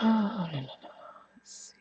Let's see.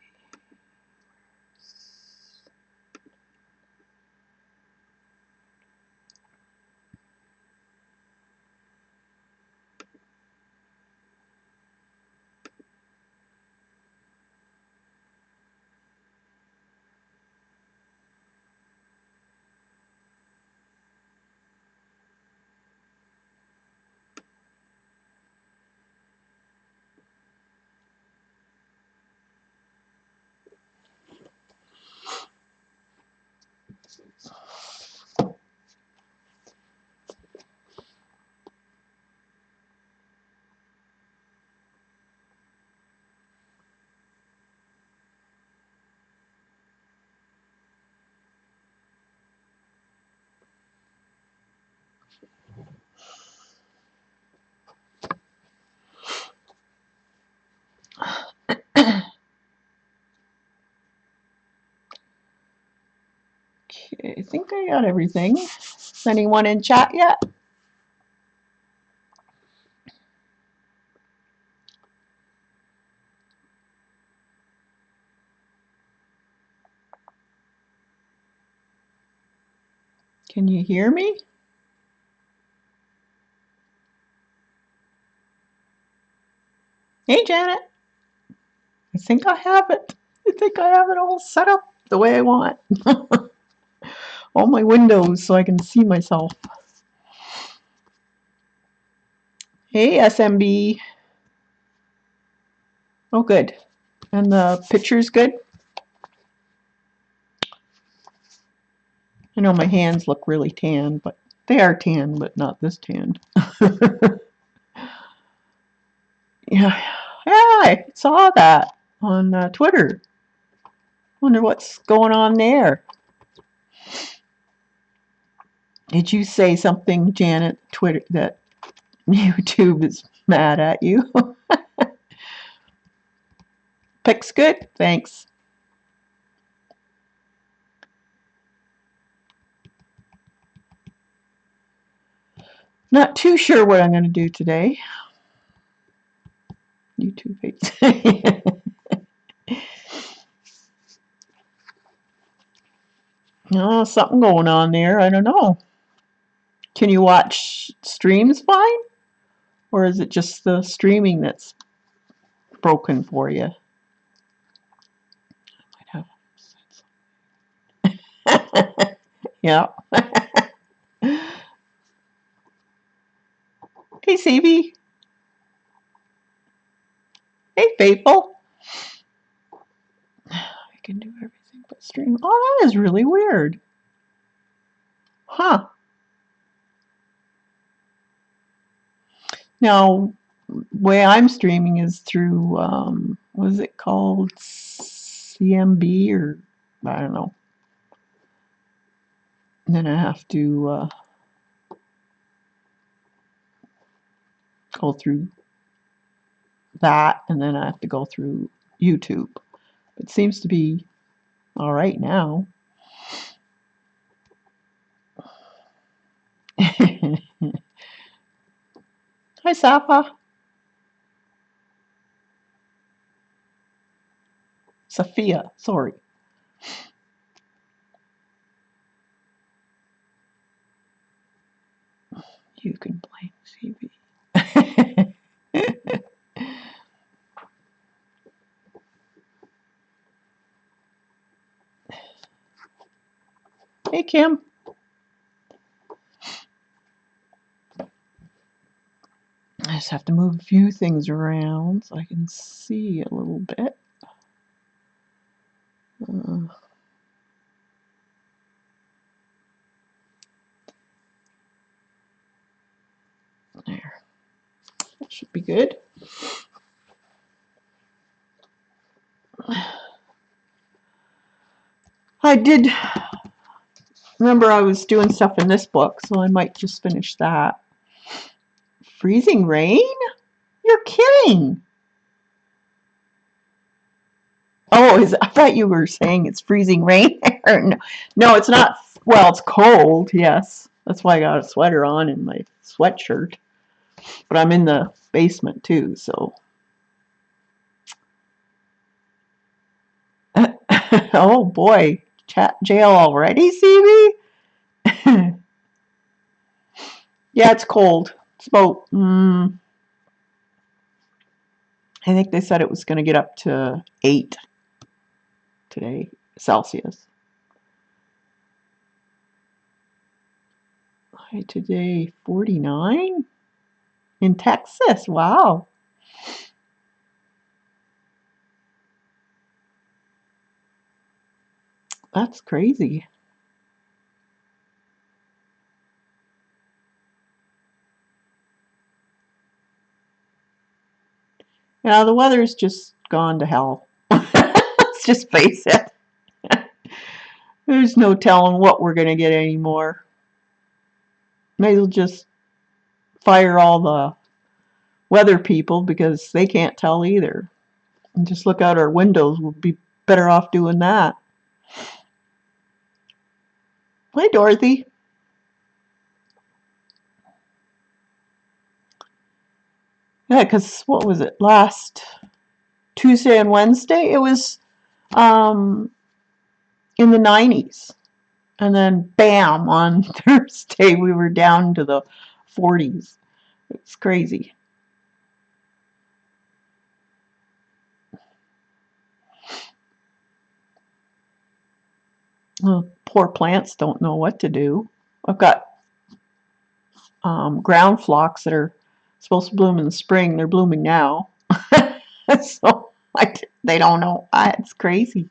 Okay, I think I got everything. Is anyone in chat yet? Can you hear me? Hey, Janet. I think I have it. I think I have it all set up the way I want. All my windows so I can see myself. Hey, SMB. Oh, good. And the picture's good? I know my hands look really tan, but they are tan, but not this tan. Yeah, I saw that on Twitter. Wonder what's going on there. Did you say something, Janet, Twitter, that YouTube is mad at you? Pic's good? Thanks. Not too sure what I'm going to do today. YouTube hates. Oh, something going on there. I don't know. Can you watch streams fine? Or is it just the streaming that's broken for you? Yeah. Hey, Savvy. Hey, Faithful. I can do everything but stream. Oh, that is really weird. Huh. Now, the way I'm streaming is through, what is it called? CMB or I don't know. And then I have to go through that, and then I have to go through YouTube. It seems to be all right now. Hi, Safa. Sophia, sorry. You can blame CB. Hey, Kim. I just have to move a few things around so I can see a little bit. There. That should be good. I did remember I was doing stuff in this book, so I might just finish that. Freezing rain? You're kidding. Oh, I thought you were saying it's freezing rain. No, it's not. Well, it's cold, yes. That's why I got a sweater on and my sweatshirt. But I'm in the basement too, so. Oh boy, chat jail already, CB? Yeah, it's cold. It's about, I think they said it was going to get up to 8 today, Celsius. High today, 49 in Texas. Wow. That's crazy. Yeah, the weather's just gone to hell. Let's just face it. There's no telling what we're going to get anymore. May as well just fire all the weather people because they can't tell either. And just look out our windows. We'll be better off doing that. Hi, Dorothy. Yeah, because what was it? Last Tuesday and Wednesday, it was in the 90s. And then, bam, on Thursday, we were down to the 40s. It's crazy. Well, poor plants don't know what to do. I've got ground phlox that are supposed to bloom in the spring. They're blooming now. So they don't know. It's crazy.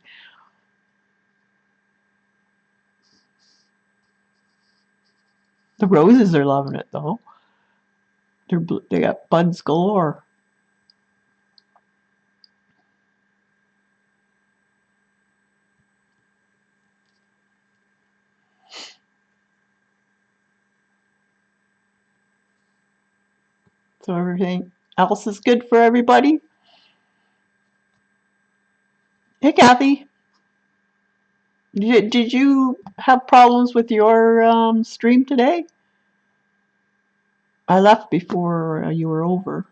The roses are loving it, though. They got buds galore. So everything else is good for everybody. Hey, Kathy. Did you have problems with your stream today? I left before you were over.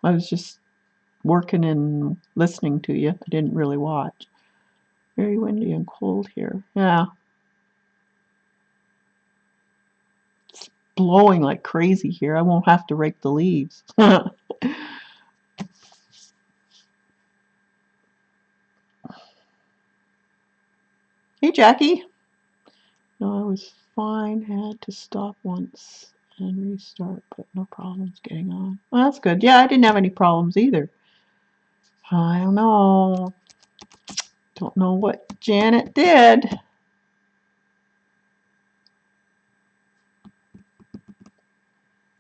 I was just working and listening to you. I didn't really watch. Very windy and cold here. Yeah. It's blowing like crazy here. I won't have to rake the leaves. Hey, Jackie. No, I was fine. Had to stop once and restart, but no problems getting on. Well, that's good. Yeah, I didn't have any problems either. I don't know. Don't know what Janet did.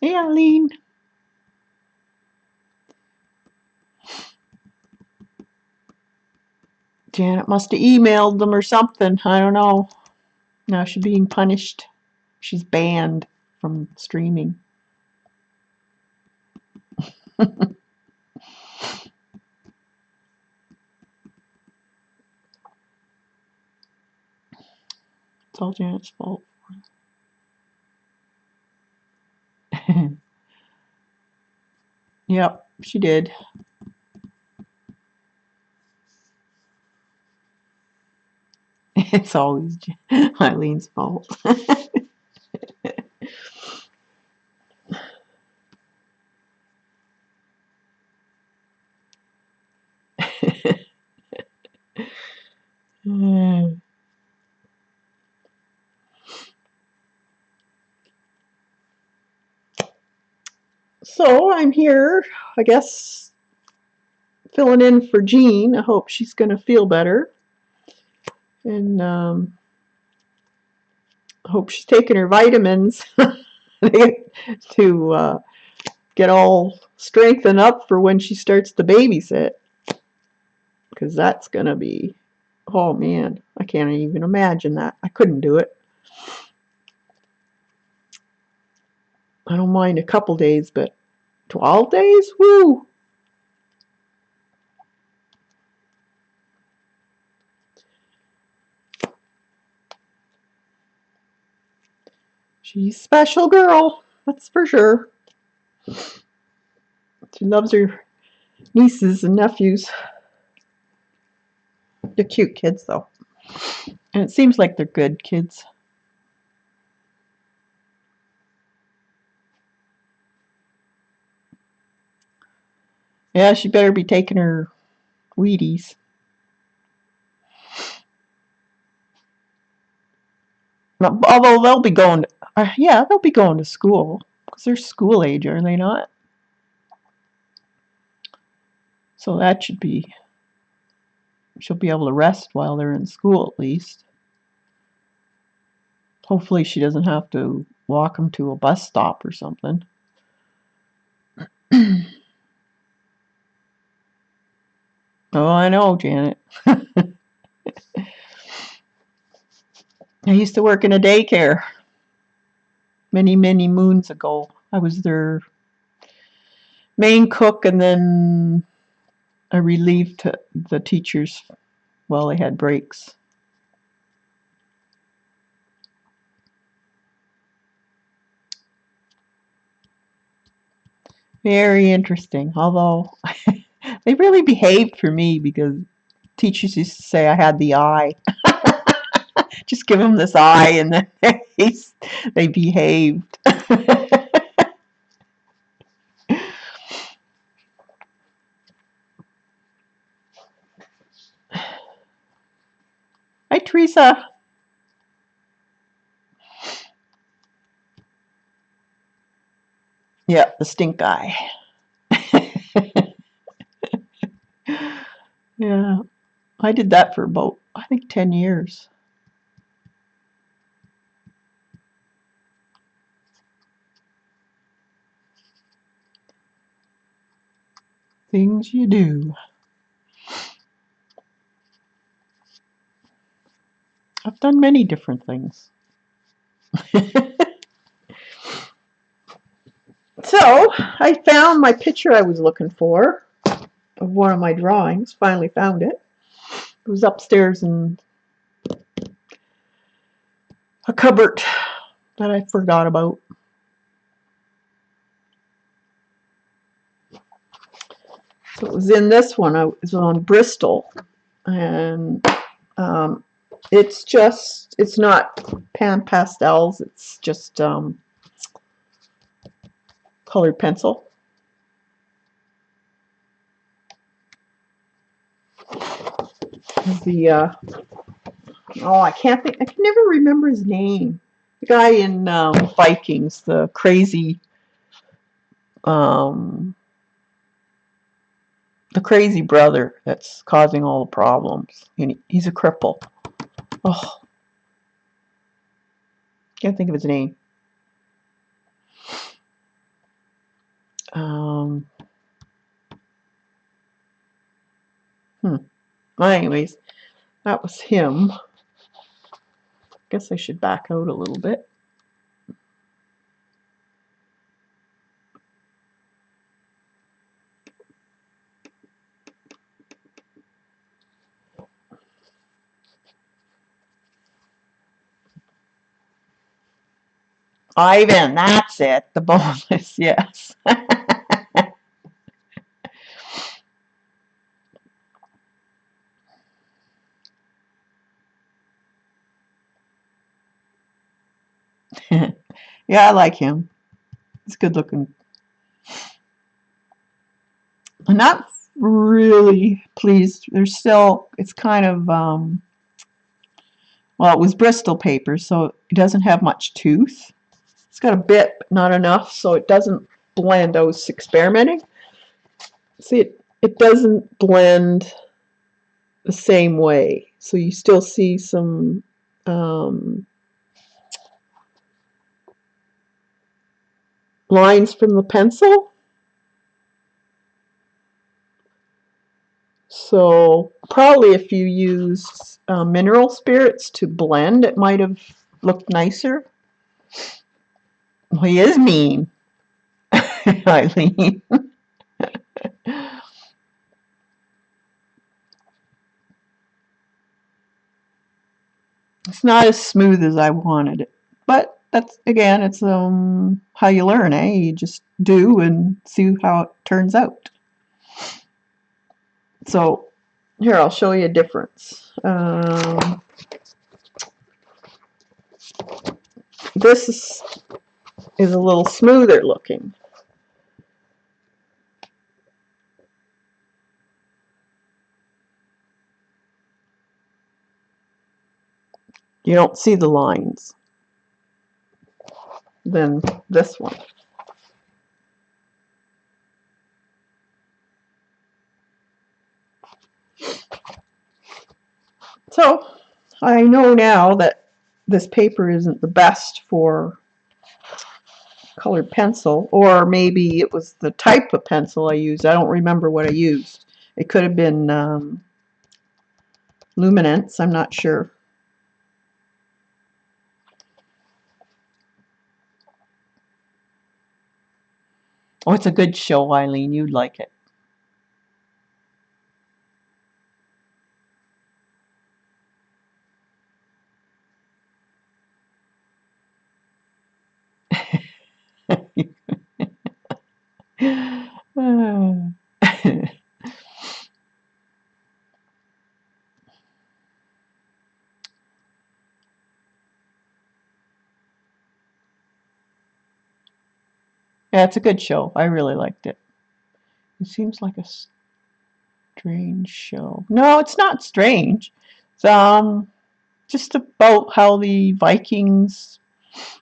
Hey, Eileen. Janet must have emailed them or something. I don't know. Now she's being punished. She's banned from streaming. It's all Janet's fault. Yep, she did. It's always Eileen's fault. So I'm here, I guess, filling in for Jean. I hope she's going to feel better. And I hope she's taking her vitamins to get all strengthened up for when she starts to babysit. Because that's going to be, oh man, I can't even imagine that. I couldn't do it. I don't mind a couple days, but 12 days? Woo! She's a special girl, that's for sure. She loves her nieces and nephews. They're cute kids, though. And it seems like they're good kids. Yeah, she better be taking her Wheaties. Although they'll be going, yeah, they'll be going to school because they're school age, are they not? So that should be, she'll be able to rest while they're in school at least. Hopefully she doesn't have to walk them to a bus stop or something. Oh, I know, Janet. I used to work in a daycare many, many moons ago. I was their main cook, and then I relieved the teachers while they had breaks. Very interesting, although they really behaved for me because teachers used to say I had the eye. Just give them this eye, and then they behaved. Hi, Teresa. Yeah, the stink eye. Yeah, I did that for about, I think, 10 years. Things you do. I've done many different things. So, I found my picture I was looking for of one of my drawings. Finally found it. It was upstairs in a cupboard that I forgot about. So it was in this one. It was on Bristol. And it's not pastels. It's just colored pencil. I can't think. I can never remember his name. The guy in Vikings, the crazy brother that's causing all the problems. And he's a cripple. Oh, can't think of his name. Well, anyways, that was him. Guess I should back out a little bit. Ivan, that's it. The boneless, yes. Yeah, I like him. He's good looking. I'm not really pleased. There's still, it's kind of, well, it was Bristol paper, so it doesn't have much tooth. It's got a bit, but not enough, so it doesn't blend. I was experimenting. See, it doesn't blend the same way. So you still see some lines from the pencil. So probably if you used mineral spirits to blend, it might have looked nicer. Well, he is mean, Eileen. It's not as smooth as I wanted it, but that's, again, it's how you learn, eh? You just do and see how it turns out. So Here, I'll show you a difference. This is a little smoother looking. You don't see the lines than this one. So I know now that this paper isn't the best for colored pencil, or maybe it was the type of pencil I used. I don't remember what I used. It could have been luminance, I'm not sure. Oh, it's a good show, Eileen. You'd like it. Yeah, it's a good show. I really liked it. It seems like a strange show. No, it's not strange. It's just about how the Vikings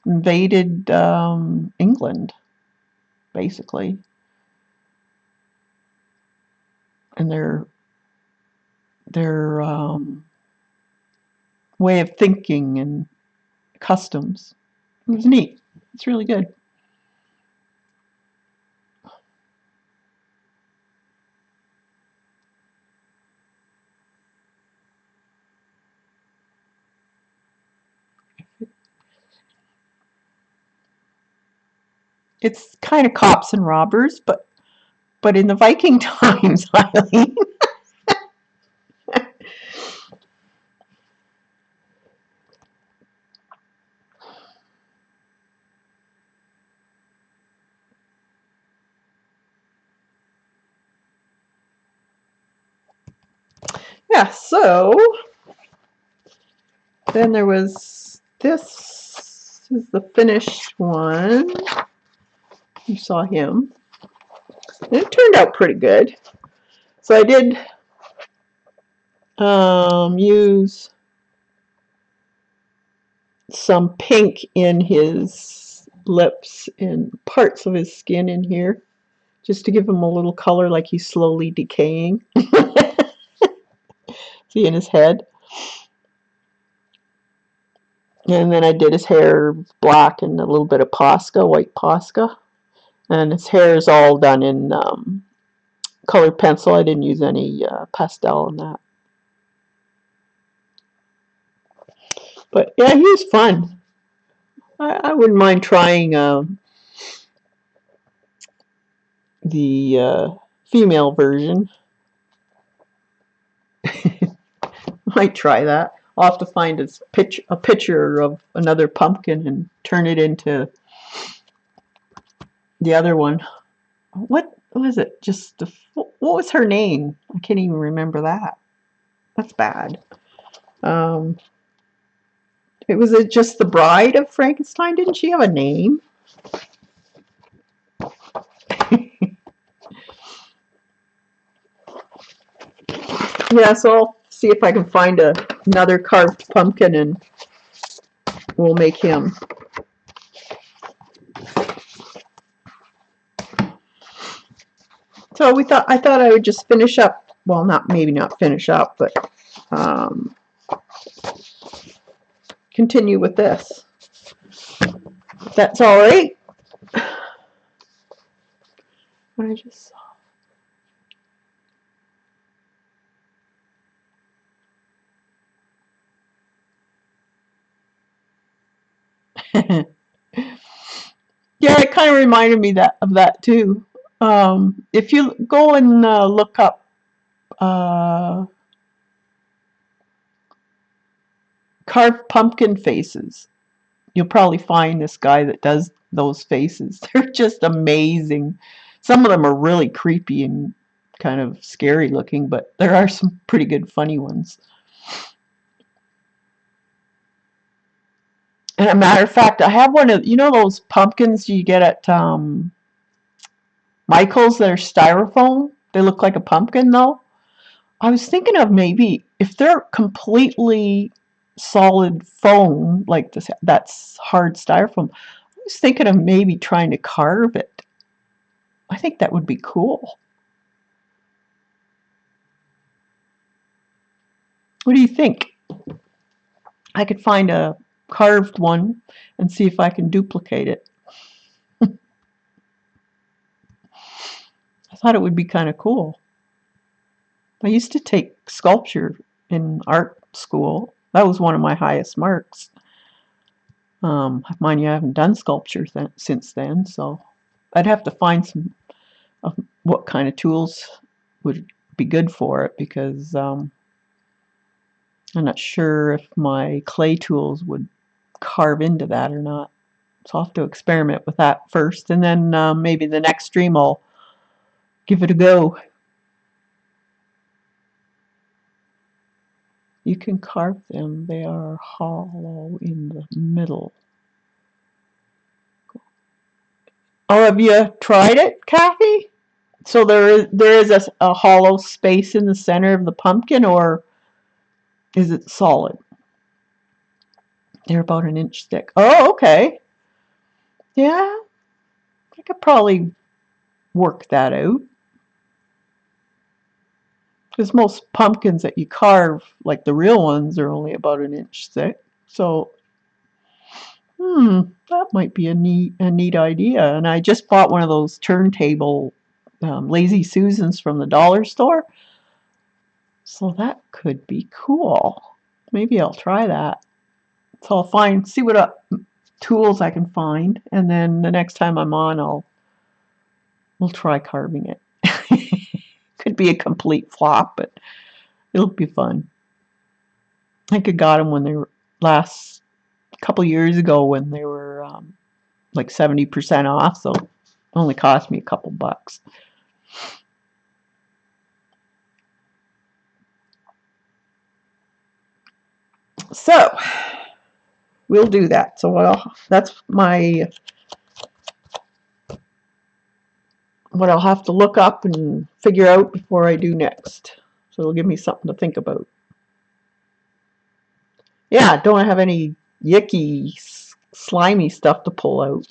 invaded England, basically, and their way of thinking and customs. It was neat. It's really good. It's kind of cops and robbers, but in the Viking times, Eileen. Yeah, so then there was this is the finished one. You saw him. And it turned out pretty good. So I did use some pink in his lips and parts of his skin in here, just to give him a little color, like he's slowly decaying. See, in his head. And then I did his hair black and a little bit of Posca, white Posca. And his hair is all done in colored pencil. I didn't use any pastel on that. But yeah, he was fun. I wouldn't mind trying the female version. Might try that. I'll have to find a picture of another pumpkin and turn it into the other one. What was it? What was her name? I can't even remember that. That's bad. It was just the bride of Frankenstein. Didn't she have a name? Yeah, so I'll see if I can find another carved pumpkin and we'll make him. So I thought I would just finish up. Well, maybe not finish up, but continue with this. If that's all right. What I just saw. Yeah, it kind of reminded me of that too. If you go and look up carved pumpkin faces, you'll probably find this guy that does those faces. They're just amazing. Some of them are really creepy and kind of scary looking, but there are some pretty good funny ones. And a matter of fact, I have one of, you know, those pumpkins you get at Michael's that are styrofoam? They look like a pumpkin though. I was thinking of maybe if they're completely solid foam, like this, that's hard styrofoam. I was thinking of maybe trying to carve it. I think that would be cool. What do you think? I could find a carved one and see if I can duplicate it. I thought it would be kind of cool. I used to take sculpture in art school. That was one of my highest marks. Mind you, I haven't done sculpture since then, so I'd have to find some of what kind of tools would be good for it, because I'm not sure if my clay tools would carve into that or not. So I'll have to experiment with that first, and then maybe the next stream I'll give it a go. You can carve them. They are hollow in the middle. Oh, have you tried it, Kathy? So there is a hollow space in the center of the pumpkin, or is it solid? They're about an inch thick. Oh, okay. Yeah, I could probably work that out. Because most pumpkins that you carve, like the real ones, are only about an inch thick. So, that might be a neat idea. And I just bought one of those turntable Lazy Susans from the dollar store. So that could be cool. Maybe I'll try that. So I'll see what tools I can find, and then the next time I'm on, we'll try carving it. Could be a complete flop, but it'll be fun. I think I got them when they were last couple years ago when they were like 70% off, so it only cost me a couple bucks. So we'll do that. So that's what I'll have to look up and figure out before I do next. So it'll give me something to think about. Yeah, don't have any yicky, slimy stuff to pull out.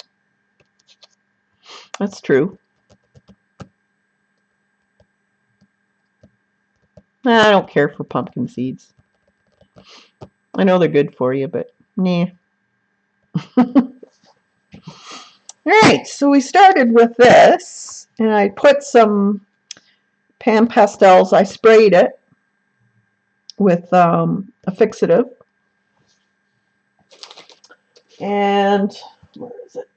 That's true. Nah, I don't care for pumpkin seeds. I know they're good for you, but nah. Alright, so we started with this, and I put some pan pastels. I sprayed it with a fixative. And where is it?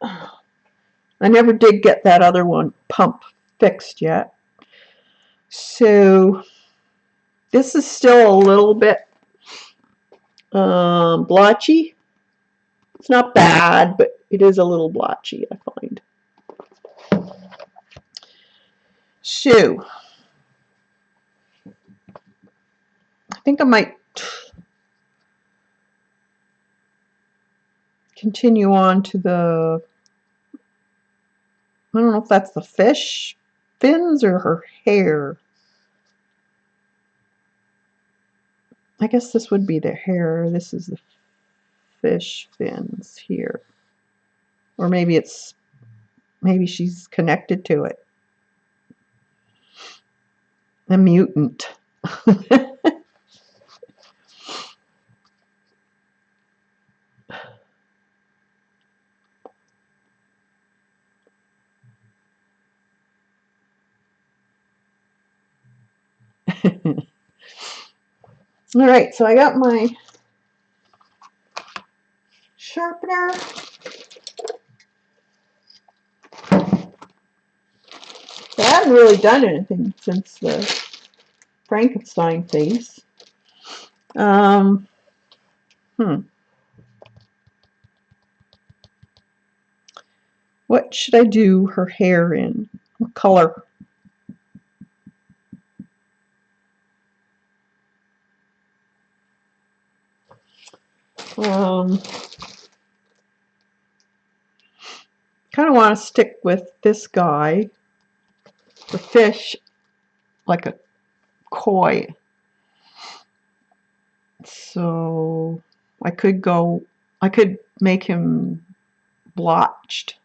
I never did get that other one pump fixed yet. So this is still a little bit blotchy. It's not bad, but it is a little blotchy, I find. So I think I might continue on to the, I don't know if that's the fish fins or her hair. I guess this would be the hair. This is the fish fins here. Or maybe she's connected to it. A mutant. All right, so I got my sharpener. I haven't really done anything since the Frankenstein face. What should I do her hair in? What color? Kind of want to stick with this guy, the fish, like a koi. So I could make him blotched,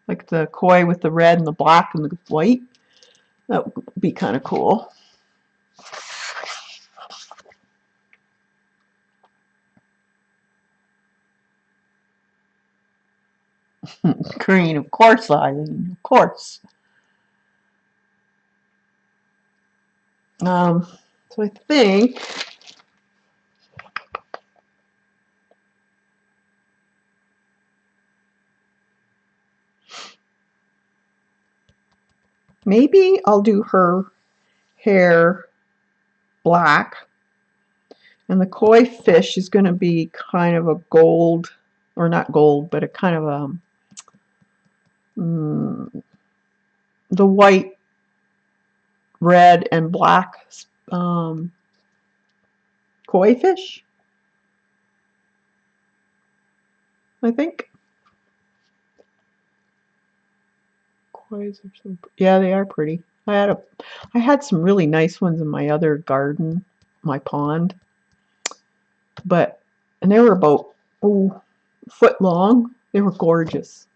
like the koi with the red and the black and the white. That would be kind of cool. Green, of course, Eileen, of course. So I think maybe I'll do her hair black, and the koi fish is going to be kind of a gold, or not gold, but a kind of a the white, red, and black koi fish, I think. Kois are so, yeah, they are pretty. I had some really nice ones in my other garden, my pond, and they were about a foot long. They were gorgeous,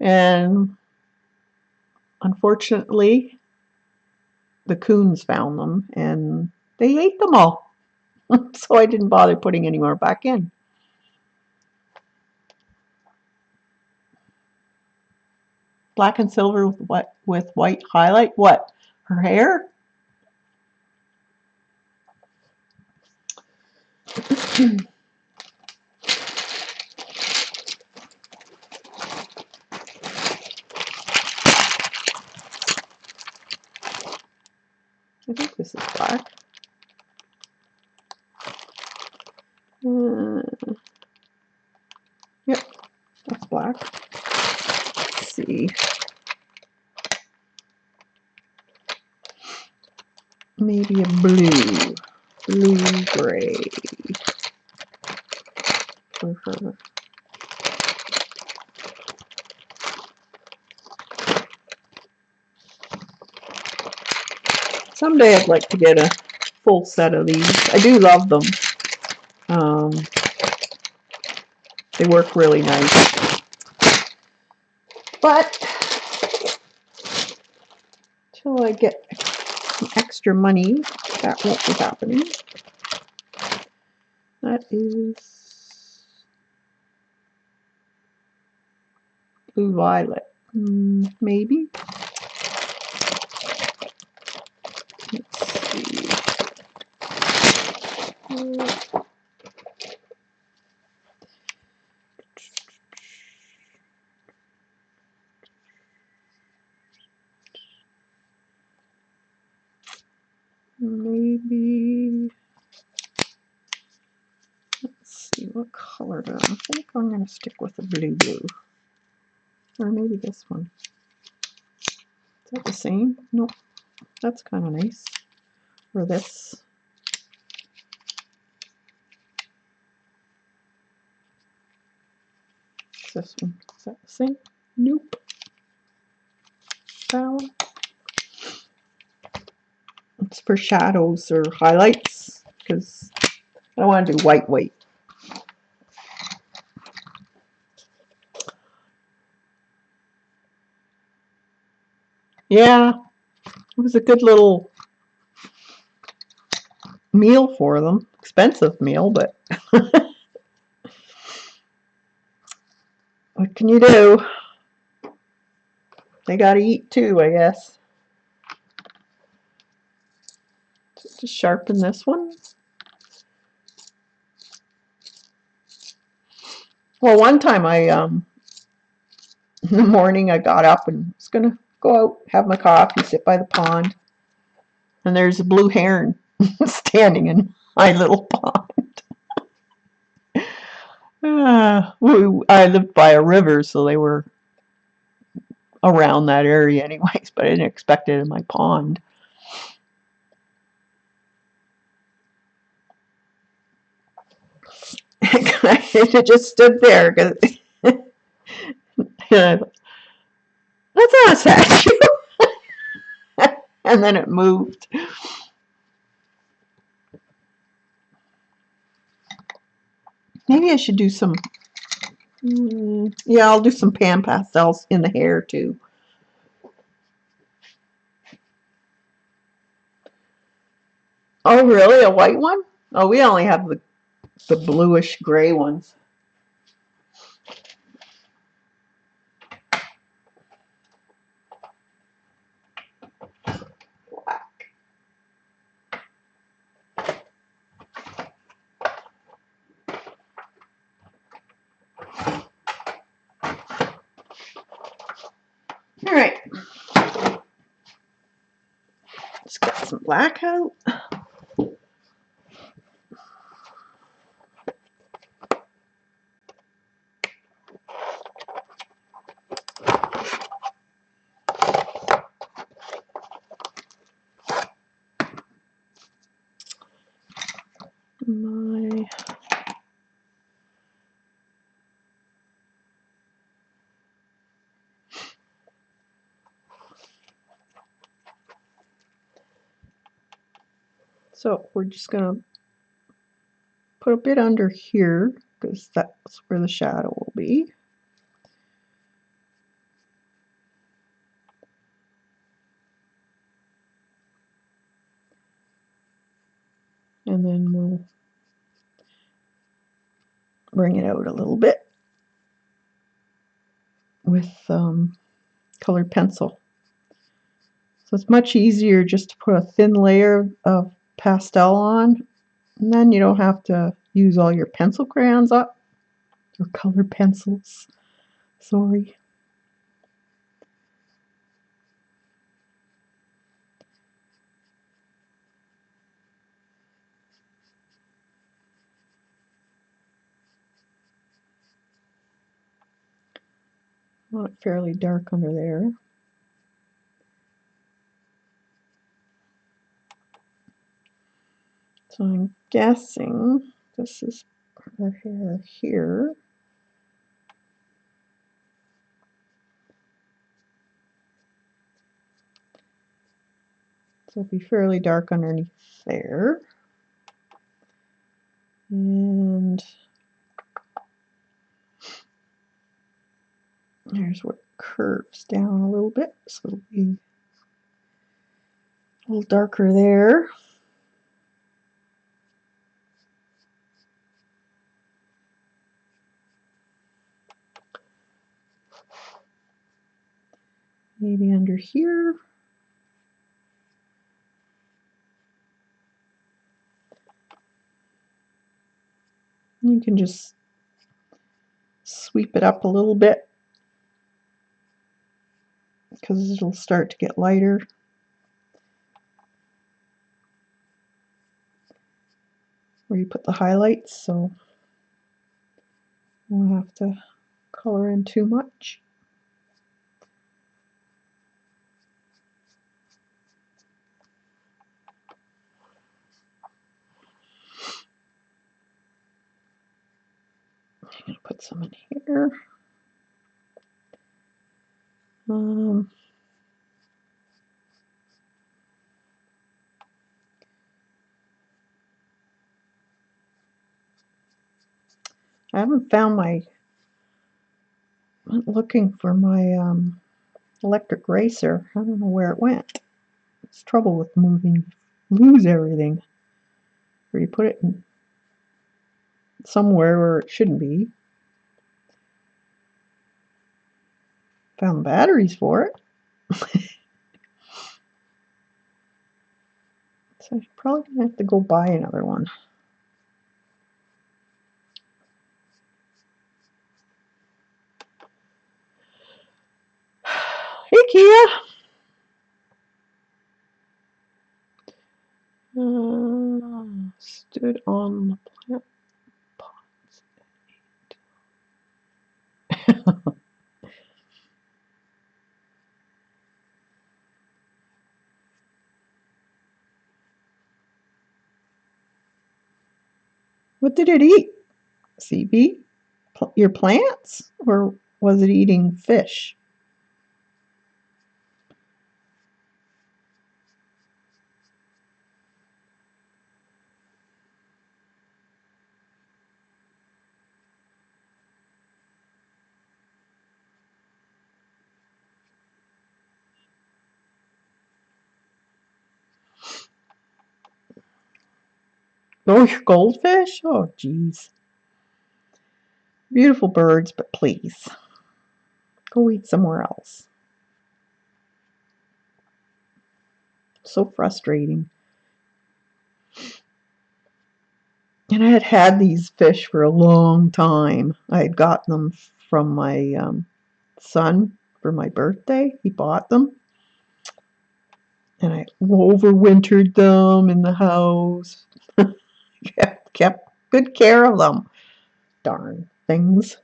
and unfortunately, the coons found them and they ate them all. So I didn't bother putting any more back in. Black and silver with white highlight. What? Her hair? I think this is black. Yep, that's black. Let's see. Maybe a blue. Blue-gray for her. Someday I'd like to get a full set of these. I do love them. They work really nice. But until I get some extra money, that won't be happening. That is blue violet. Maybe. Let's see. Maybe. Let's see, what color do I think I'm going to stick with the blue. Or maybe this one. Is that the same? Nope. That's kind of nice. Or this. This one. Is that the same? Nope. That one. It's for shadows or highlights, because I don't want to do white. Yeah, it was a good little meal for them. Expensive meal, but what can you do? They gotta eat too, I guess. Just sharpen this one. Well, one time in the morning I got up and was gonna go out, have my coffee, sit by the pond, and there's a blue heron standing in my little pond. I lived by a river, so they were around that area anyways, but I didn't expect it in my pond. It just stood there. That's not a statue. And then it moved. Maybe I should do some, yeah, I'll do some pan pastels in the hair too. Oh, really? A white one? Oh, we only have the bluish gray ones. All right. Let's get some black out. My So we're just going to put a bit under here because that's where the shadow will be. And then we'll bring it out a little bit with colored pencil. So it's much easier just to put a thin layer of pastel on, and then you don't have to use all your pencil crayons up, or colored pencils, sorry. I want it fairly dark under there. So I'm guessing this is her hair here. So it'll be fairly dark underneath there. And there's where it curves down a little bit, so it'll be a little darker there. Maybe under here. You can just sweep it up a little bit because it'll start to get lighter. Where you put the highlights, so you won't have to color in too much. I'm going to put some in here. I haven't found my, I'm looking for my electric eraser. I don't know where it went. It's trouble with moving, lose everything. Where you put it in somewhere where it shouldn't be. Found batteries for it. So I'm probably gonna have to go buy another one. Hey, Kia. Stood on the plant pots. What did it eat? CB? Your plants? Or was it eating fish? Oh, your goldfish? Oh, geez. Beautiful birds, but please, go eat somewhere else. So frustrating. And I had had these fish for a long time. I had gotten them from my son for my birthday. He bought them. And I overwintered them in the house. kept good care of them. Darn things.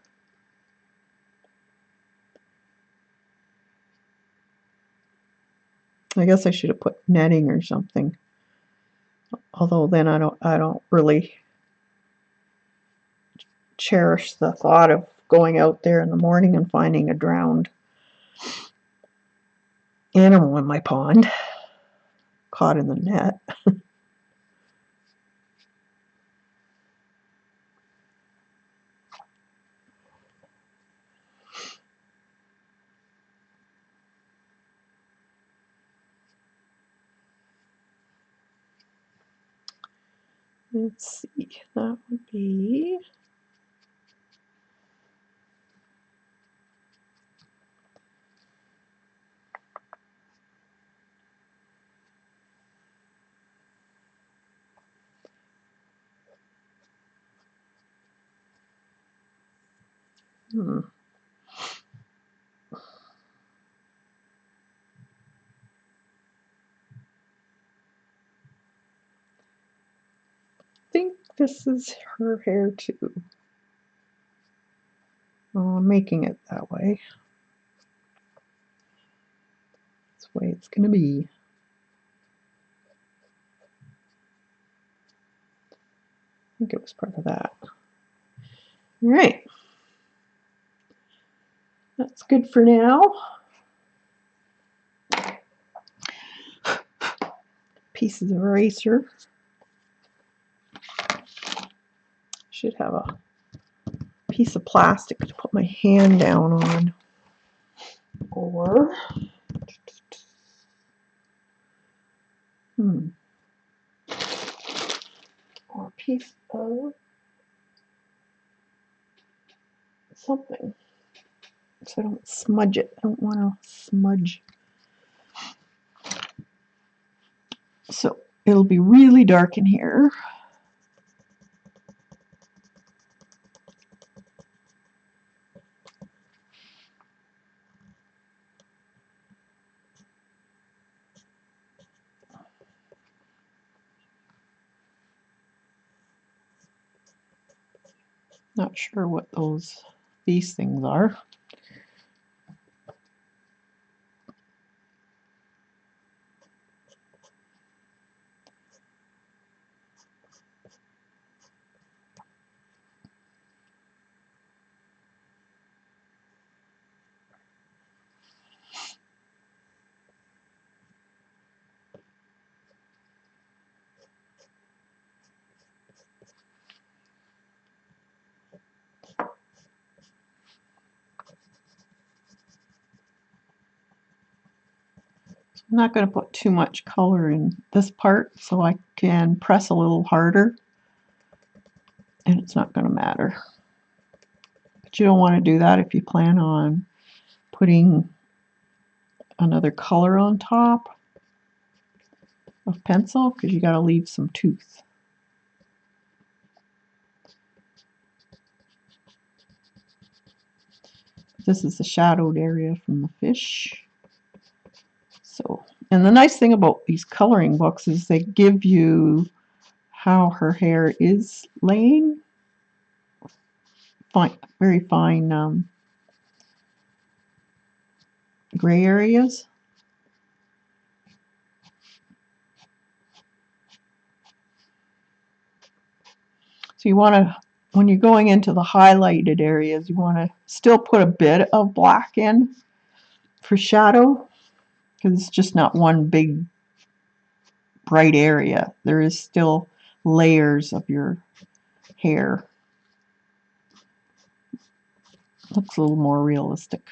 I guess I should have put netting or something. Although then I don't really cherish the thought of going out there in the morning and finding a drowned animal in my pond caught in the net. Let's see, that would be I think this is her hair too. I'm making it that way. That's the way it's going to be. I think it was part of that. All right. That's good for now. Pieces of eraser. Should have a piece of plastic to put my hand down on. Or or a piece of something. So I don't smudge it. I don't want to smudge. So it'll be really dark in here. Not sure what these things are. I'm not going to put too much color in this part so I can press a little harder and it's not going to matter. But you don't want to do that if you plan on putting another color on top of pencil, because you got to leave some tooth. This is the shadowed area from the fish. So, and the nice thing about these coloring books is they give you how her hair is laying. Fine, very fine gray areas. So you want to, when you're going into the highlighted areas, you want to still put a bit of black in for shadow, because it's just not one big bright area. There is still layers of your hair. Looks a little more realistic.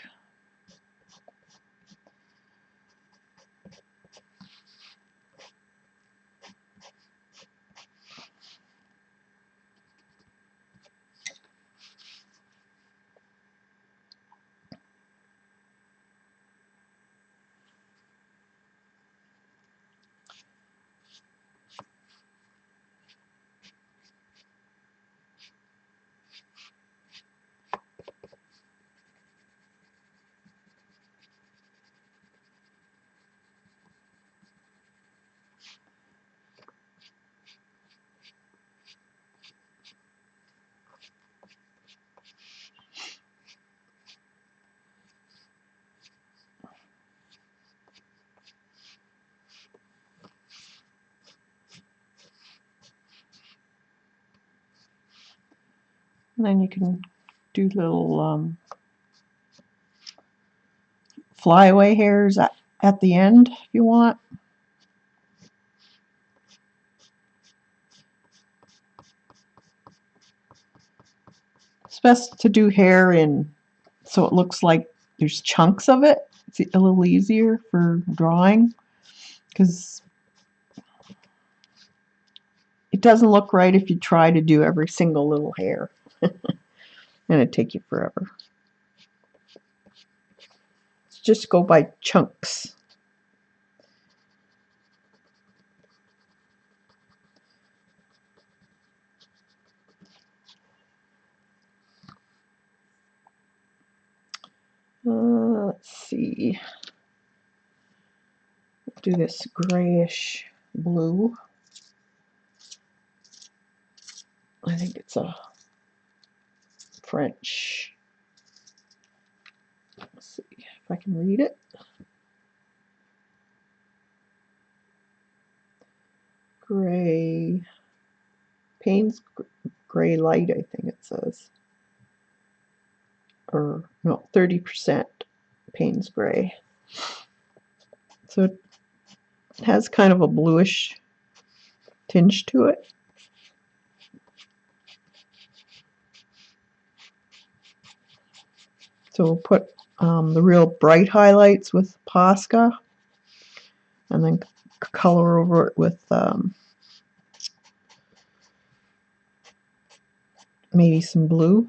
And then you can do little flyaway hairs at the end if you want. It's best to do hair in so it looks like there's chunks of it. It's a little easier for drawing, because it doesn't look right if you try to do every single little hair. And it'd take you forever. Just go by chunks. Let's see. Do this grayish blue. I think it's a French. Let's see if I can read it. Gray. Payne's gray light, I think it says. Or no, 30% Payne's gray. So it has kind of a bluish tinge to it. So we'll put the real bright highlights with Posca, and then color over it with maybe some blue,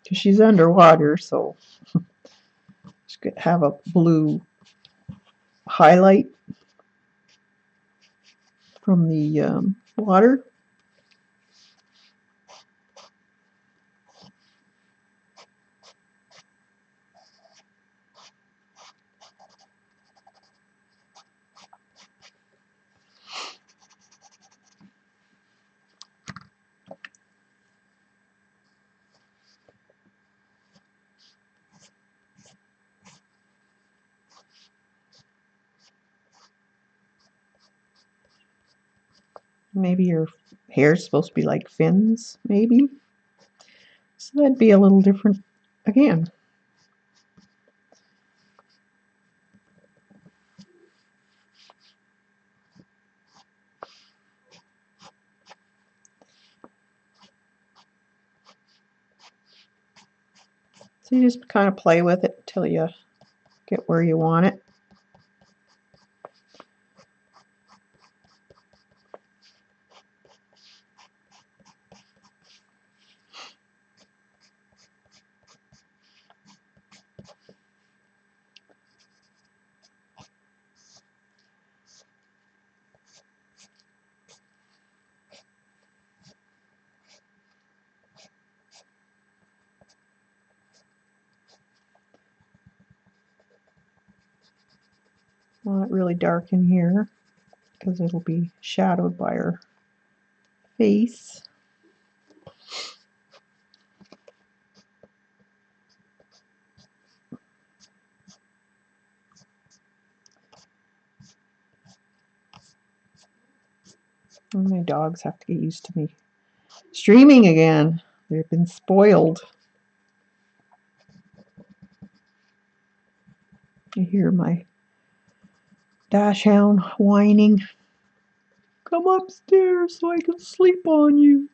because she's underwater, so she could have a blue highlight from the water. Maybe your hair's supposed to be like fins, maybe. So that'd be a little different again. So you just kind of play with it until you get where you want it. Want it really dark in here because it'll be shadowed by her face. And my dogs have to get used to me streaming again. They've been spoiled. You hear my dachshund whining. Come upstairs so I can sleep on you.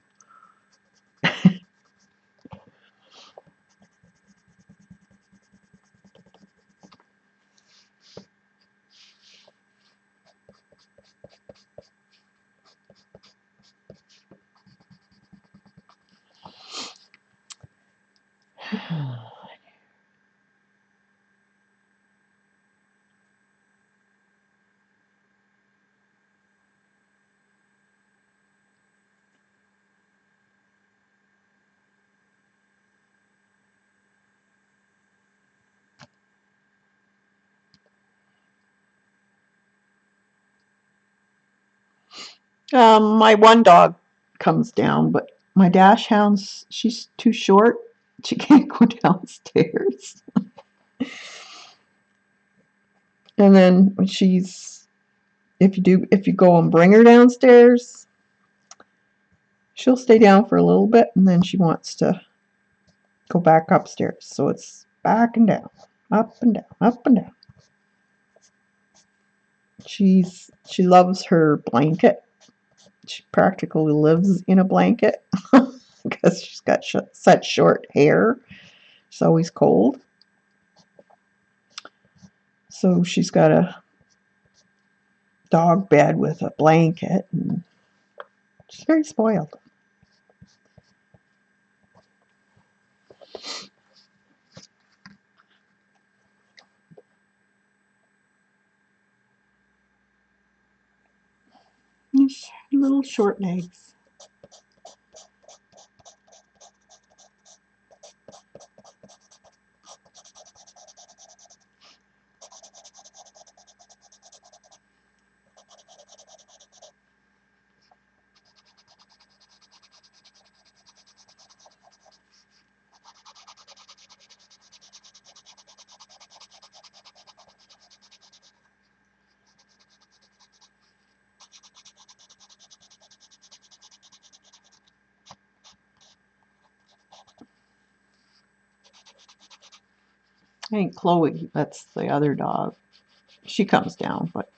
My one dog comes down, but my dachshund's, she's too short. She can't go downstairs. And then when if you go and bring her downstairs, she'll stay down for a little bit, and then she wants to go back upstairs. So it's back and down, up and down, up and down. She loves her blanket. She practically lives in a blanket because she's got such short hair. It's always cold. So she's got a dog bed with a blanket, and she's very spoiled. Little short legs. I think Chloe, that's the other dog. She comes down, but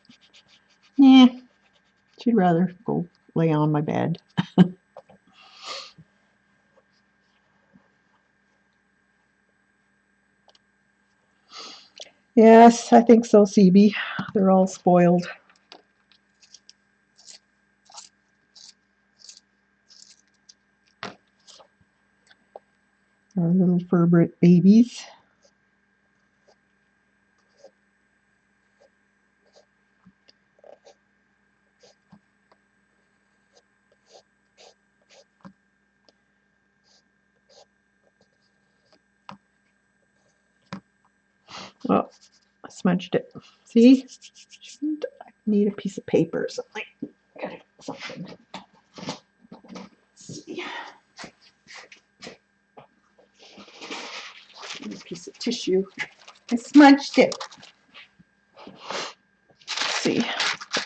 yeah, she'd rather go lay on my bed. Yes, I think so, CB. They're all spoiled. Our little fur babies. Oh, I smudged it. See? I need a piece of paper or something. Got something. Let's see. A piece of tissue. I smudged it. Let's see.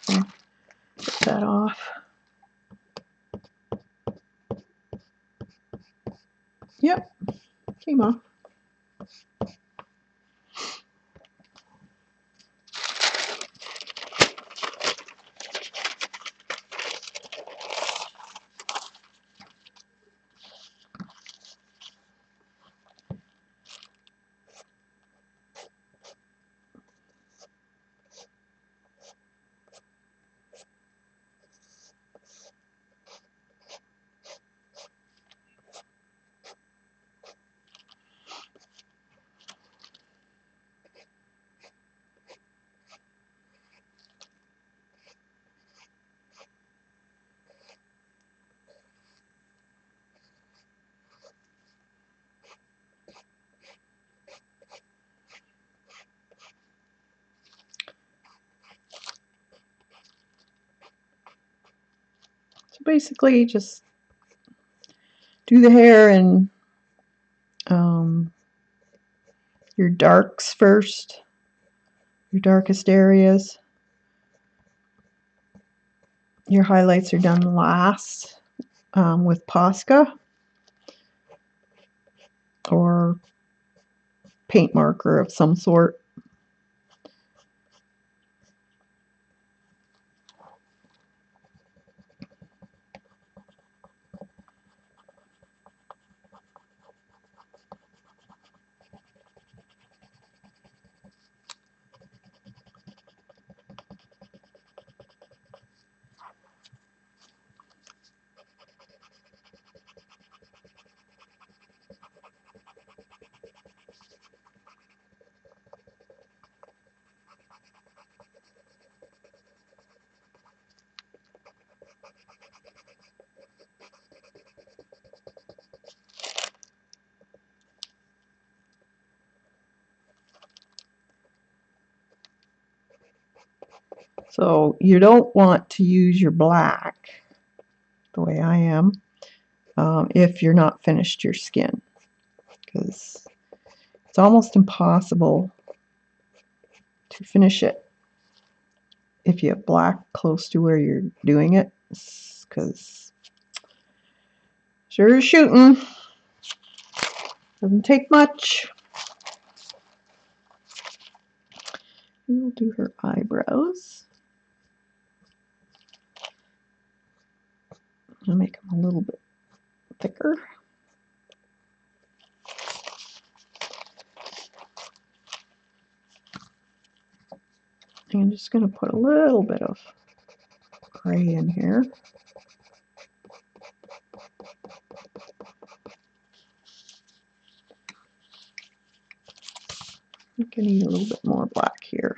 Get that off. Yep, came off. So basically, just do the hair in your darks first, your darkest areas. Your highlights are done last with Posca. or paint marker of some sort. So you don't want to use your black the way I am if you're not finished your skin, because it's almost impossible to finish it if you have black close to where you're doing it, because sure is shooting. Doesn't take much. We'll do her eyebrows. I'll make them a little bit thicker. I'm just going to put a little bit of gray in here. I think I need a little bit more black here.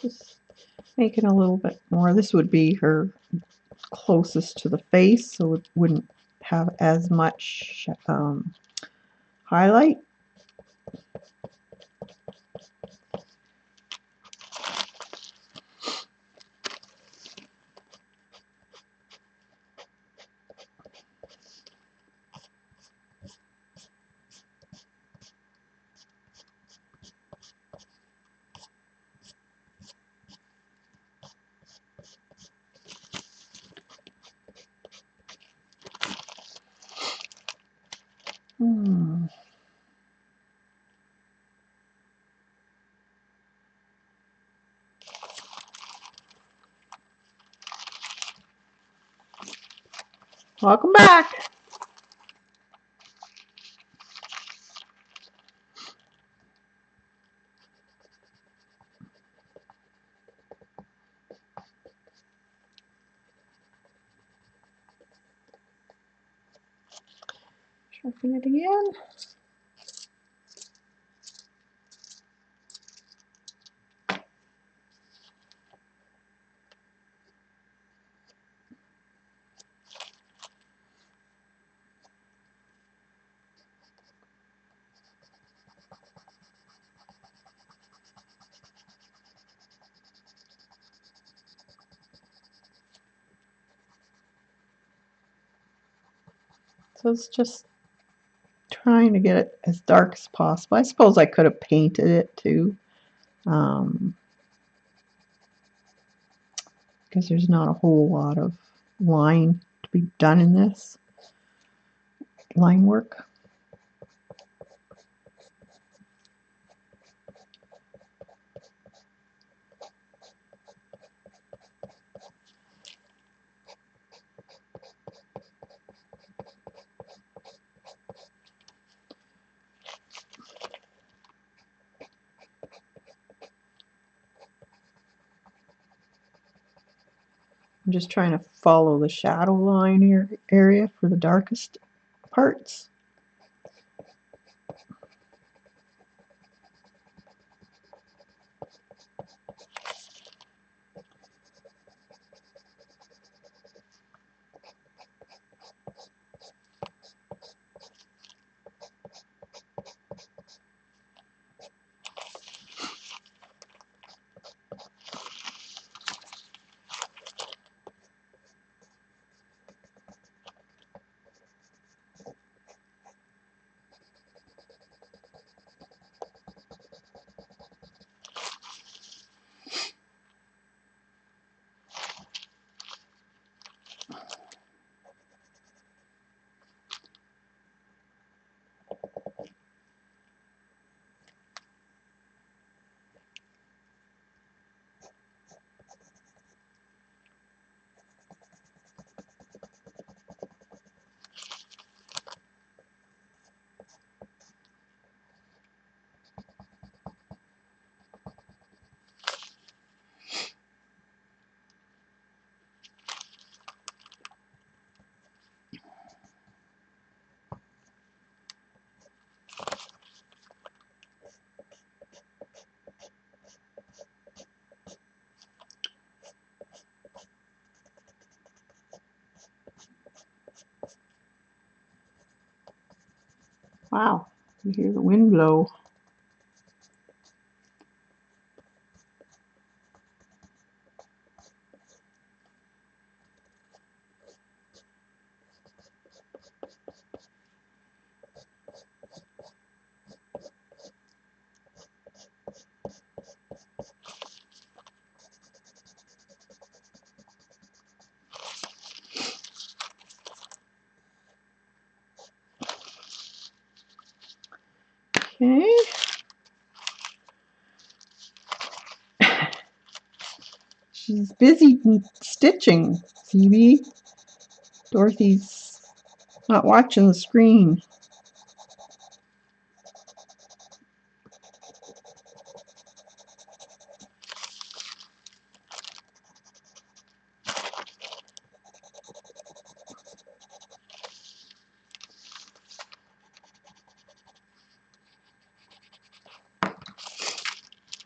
Just making a little bit more. This would be her closest to the face, so it wouldn't have as much highlight. Welcome back. Sharpen it again. So it's just trying to get it as dark as possible. I suppose I could have painted it too, because there's not a whole lot of line to be done in this line work. I'm just trying to follow the shadow line here area for the darkest parts. Wow, you hear the wind blow. Okay. She's busy stitching, Phoebe. Dorothy's not watching the screen.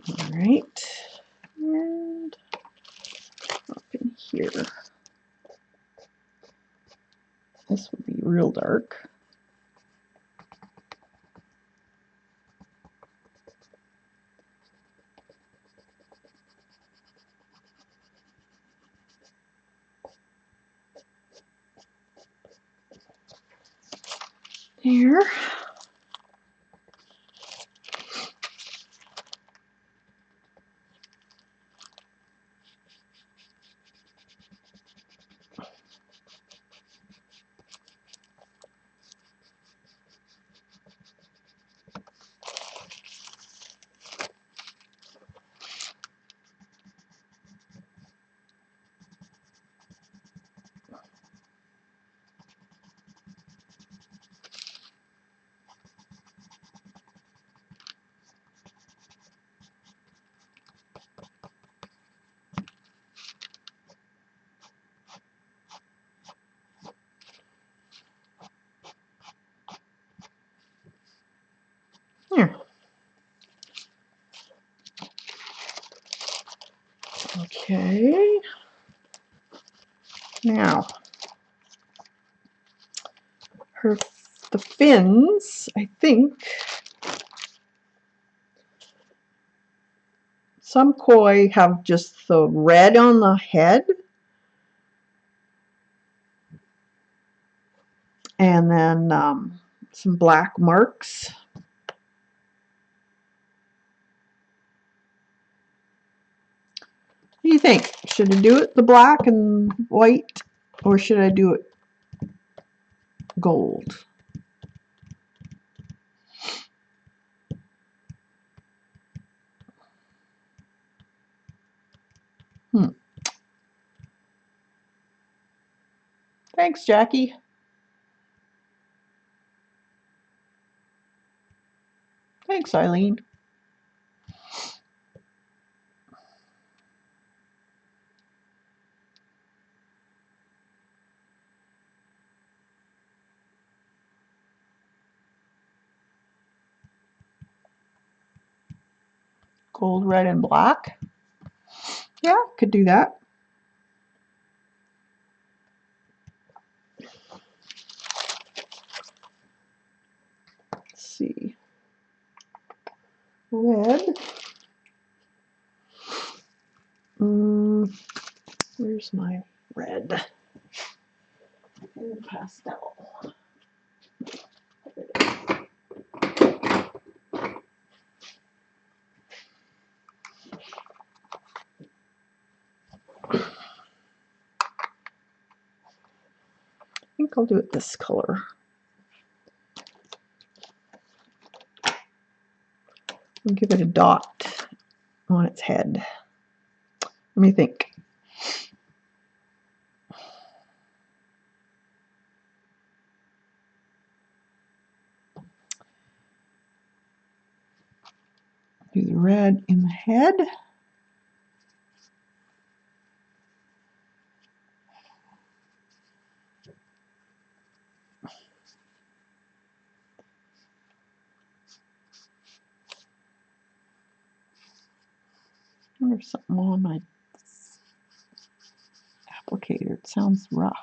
All right. And up in here. This would be real dark. Here. Here. Okay. Now, the fins, I think, some koi have just the red on the head, and then some black marks. What do you think? Should I do it the black and white, or should I do it gold? Thanks, Jackie. Thanks, Eileen. Gold, red, and black. Yeah, could do that. Let's see. Red. Where's my red? And pastel. I think I'll do it this color. And give it a dot on its head. Let me think. Do the red in the head. There's something on my applicator. It sounds rough.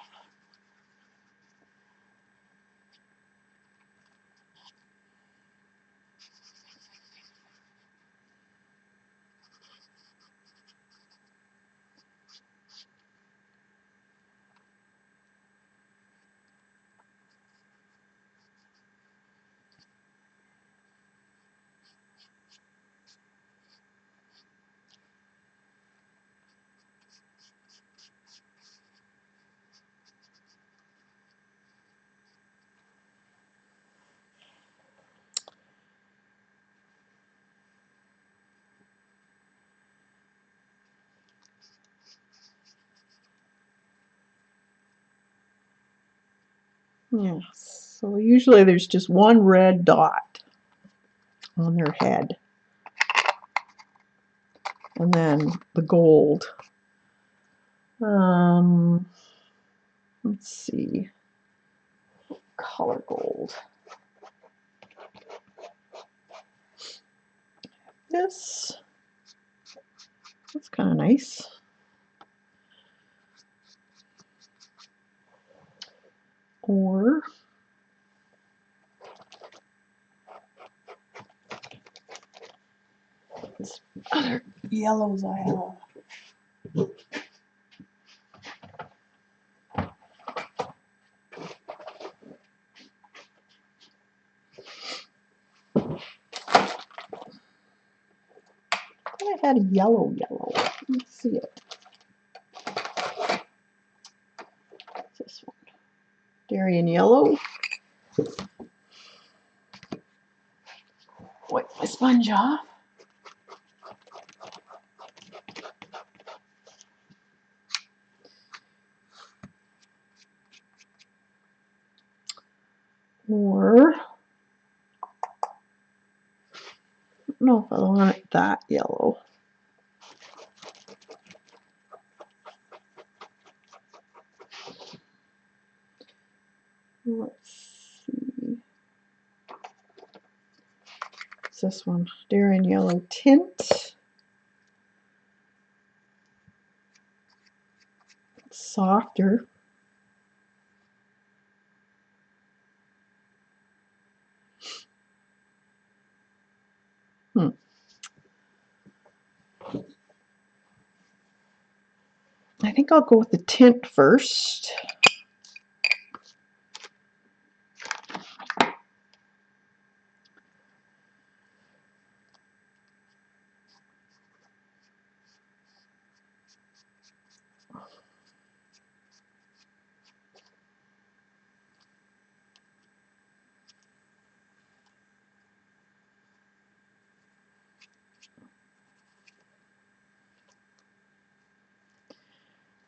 Yeah, so usually there's just one red dot on their head. And then the gold. Let's see. Color gold. This. That's kind of nice. Or this other yellows I have. I had a yellow. Let's see it. What's this one? Darien yellow. Wipe my sponge off. Or, I don't know if I want it that yellow. Let's see. It's this one, Darien yellow tint. It's softer. I think I'll go with the tint first.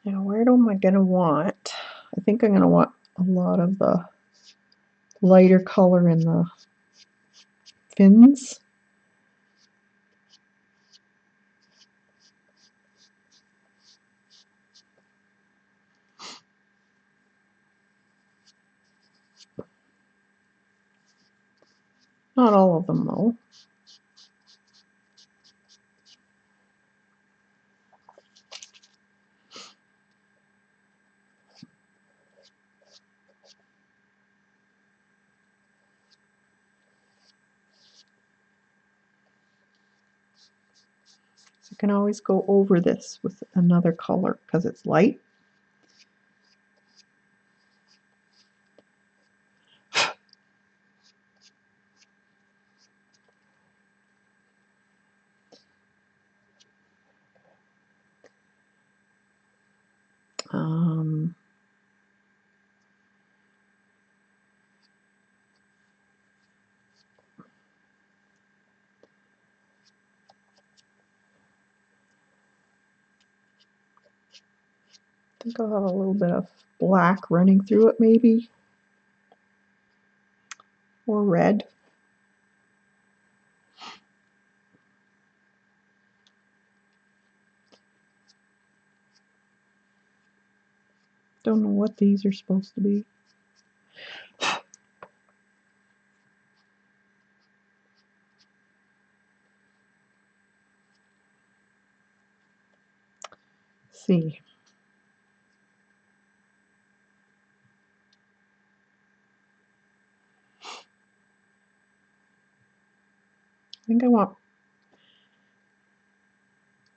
Now, where am I going to want? I think I'm going to want a lot of the lighter color in the fins. Not all of them, though. can always go over this with another color because it's light. I think I'll have a little bit of black running through it maybe, or red. Don't know what these are supposed to be. Let's see. I think I want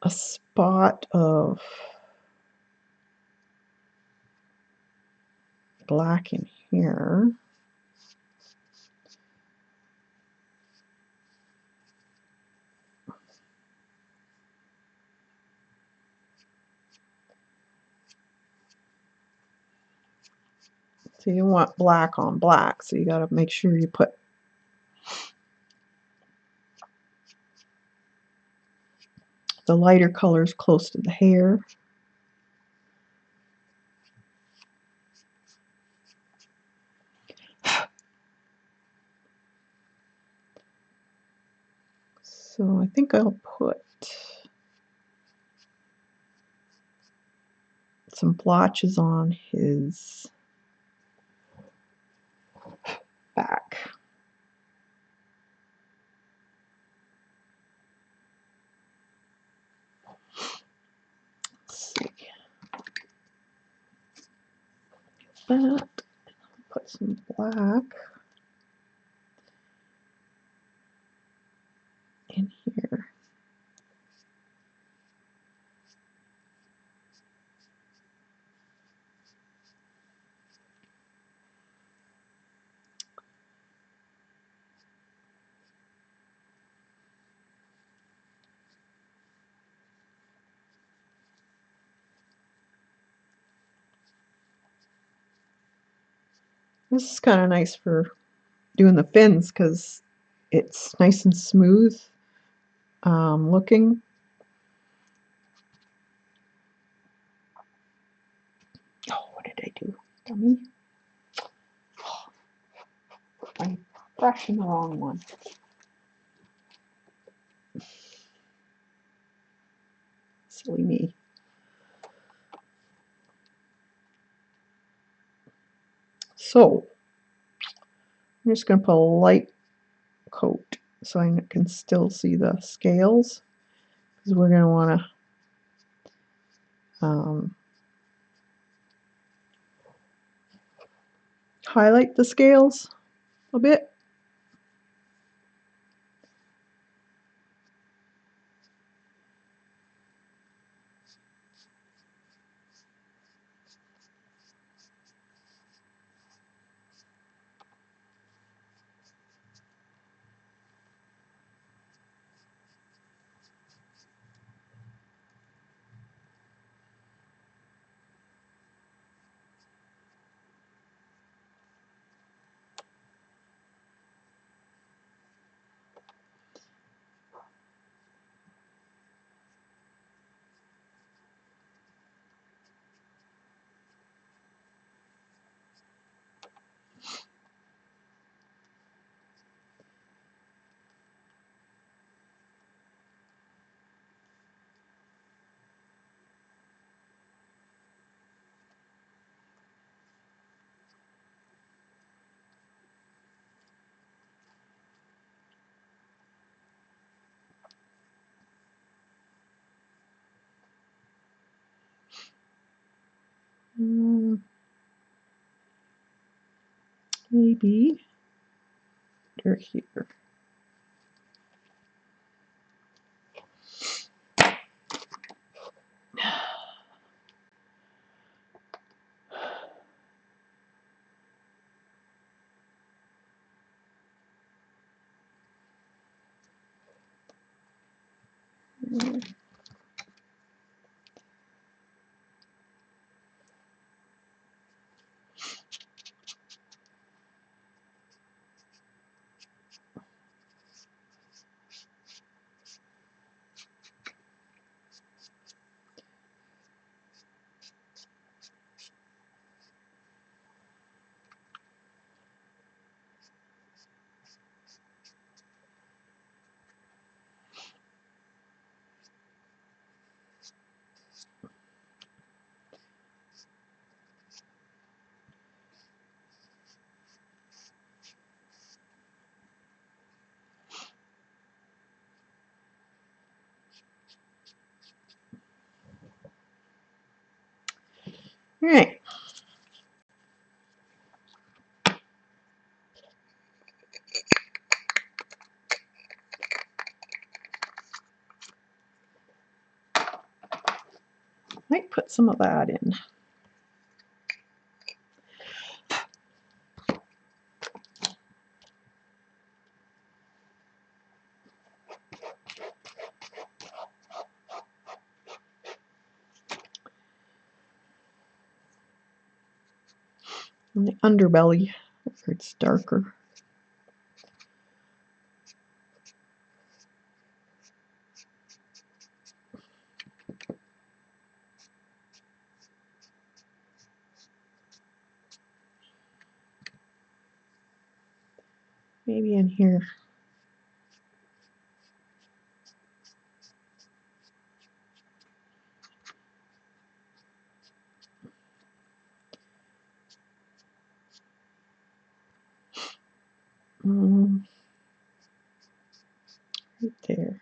a spot of black in here. So you want black on black, so you got to make sure you put the lighter colors close to the hair. So I think I'll put some blotches on his back. Let's see. That. Put some black in here. This is kind of nice for doing the fins because it's nice and smooth looking. Oh, what did I do? Dummy. I'm brushing the wrong one. Silly me. So I'm just going to put a light coat so I can still see the scales, because we're going to want to highlight the scales a bit. Maybe under here. All right. Might put some of that in. On the underbelly, where it's darker. Maybe in here. Right there.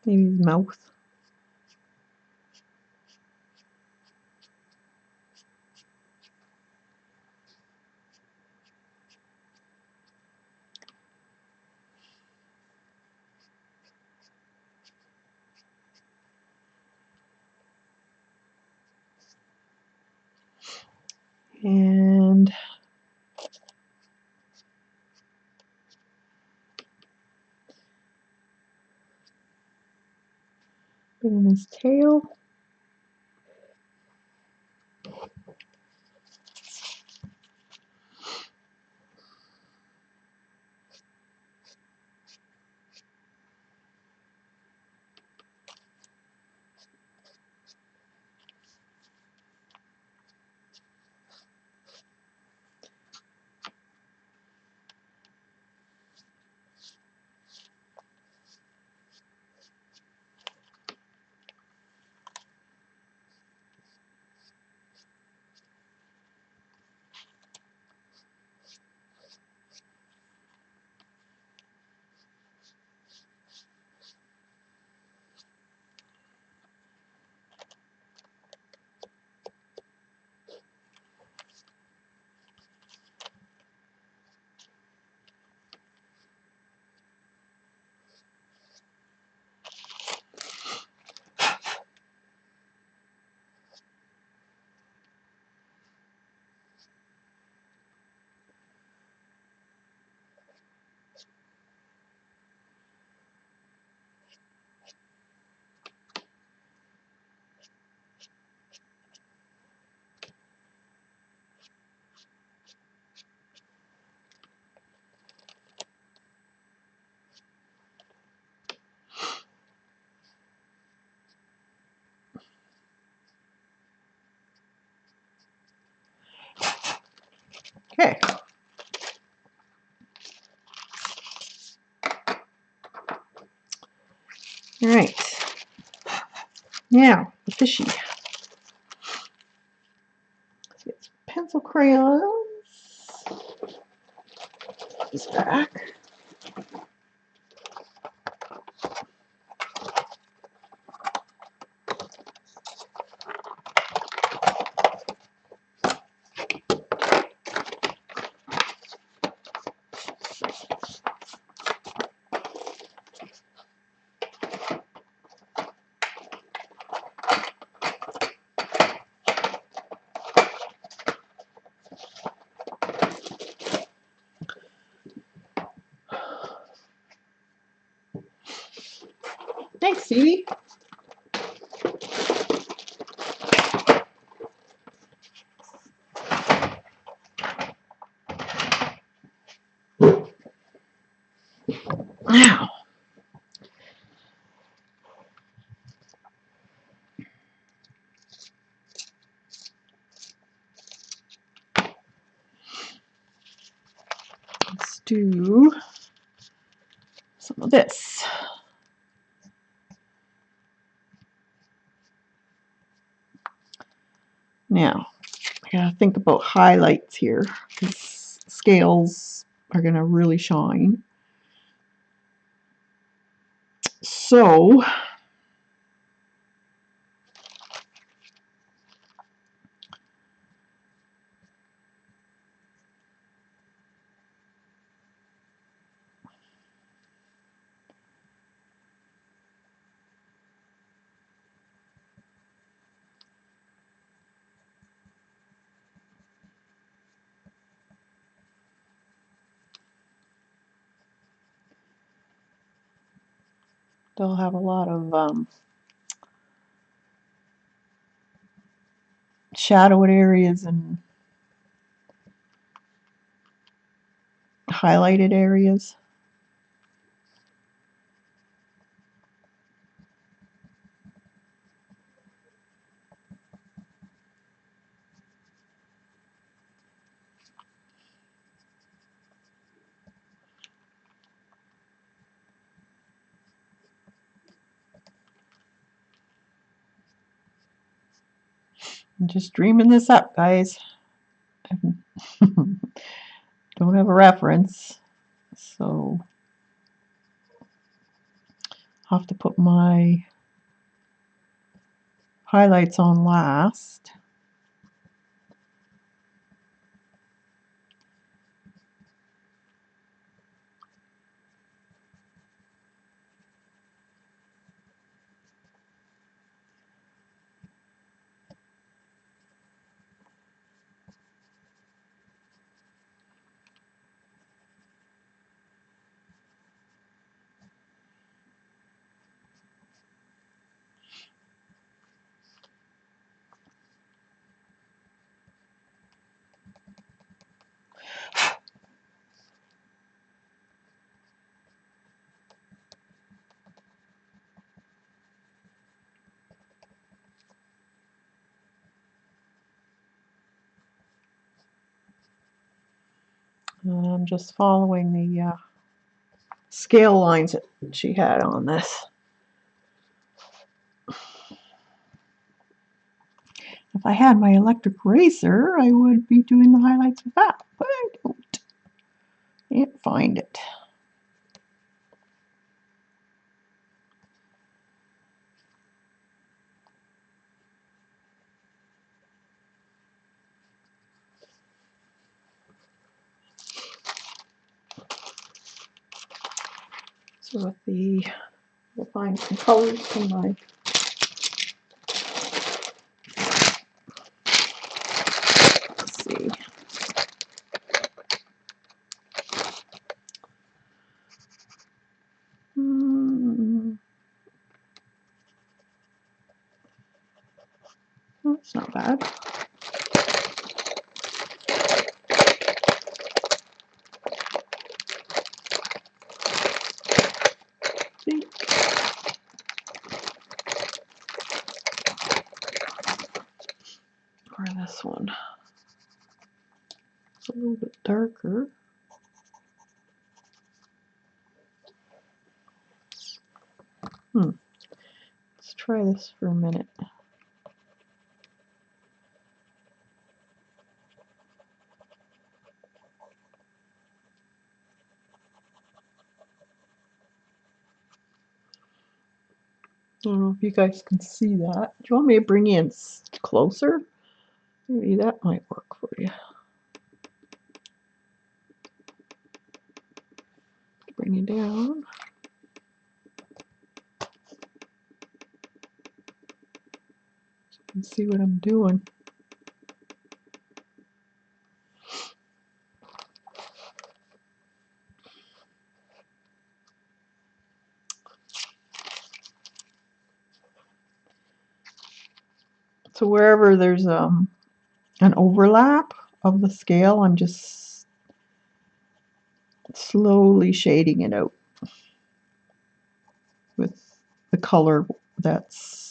Maybe his mouth. And put in his tail. Okay. All right. Now, the fishy. Let's get some pencil crayons. This back. Thanks, Stevie. Now, let's do some of this. Now, I gotta think about highlights here because scales are gonna really shine. So, they'll have a lot of shadowed areas and highlighted areas. I'm just dreaming this up, guys. Don't have a reference, so I'll have to put my highlights on last. I'm just following the scale lines that she had on this. If I had my electric eraser, I would be doing the highlights with that, but I don't. Can't find it. So we'll find some colors from my let's see. That's not bad. See? Or this one. It's a little bit darker. Let's try this for a minute. I don't know if you guys can see that. Do you want me to bring you in closer? Maybe that might work for you. Bring you down. So you can see what I'm doing. So wherever there's an overlap of the scale, I'm just slowly shading it out with the color that's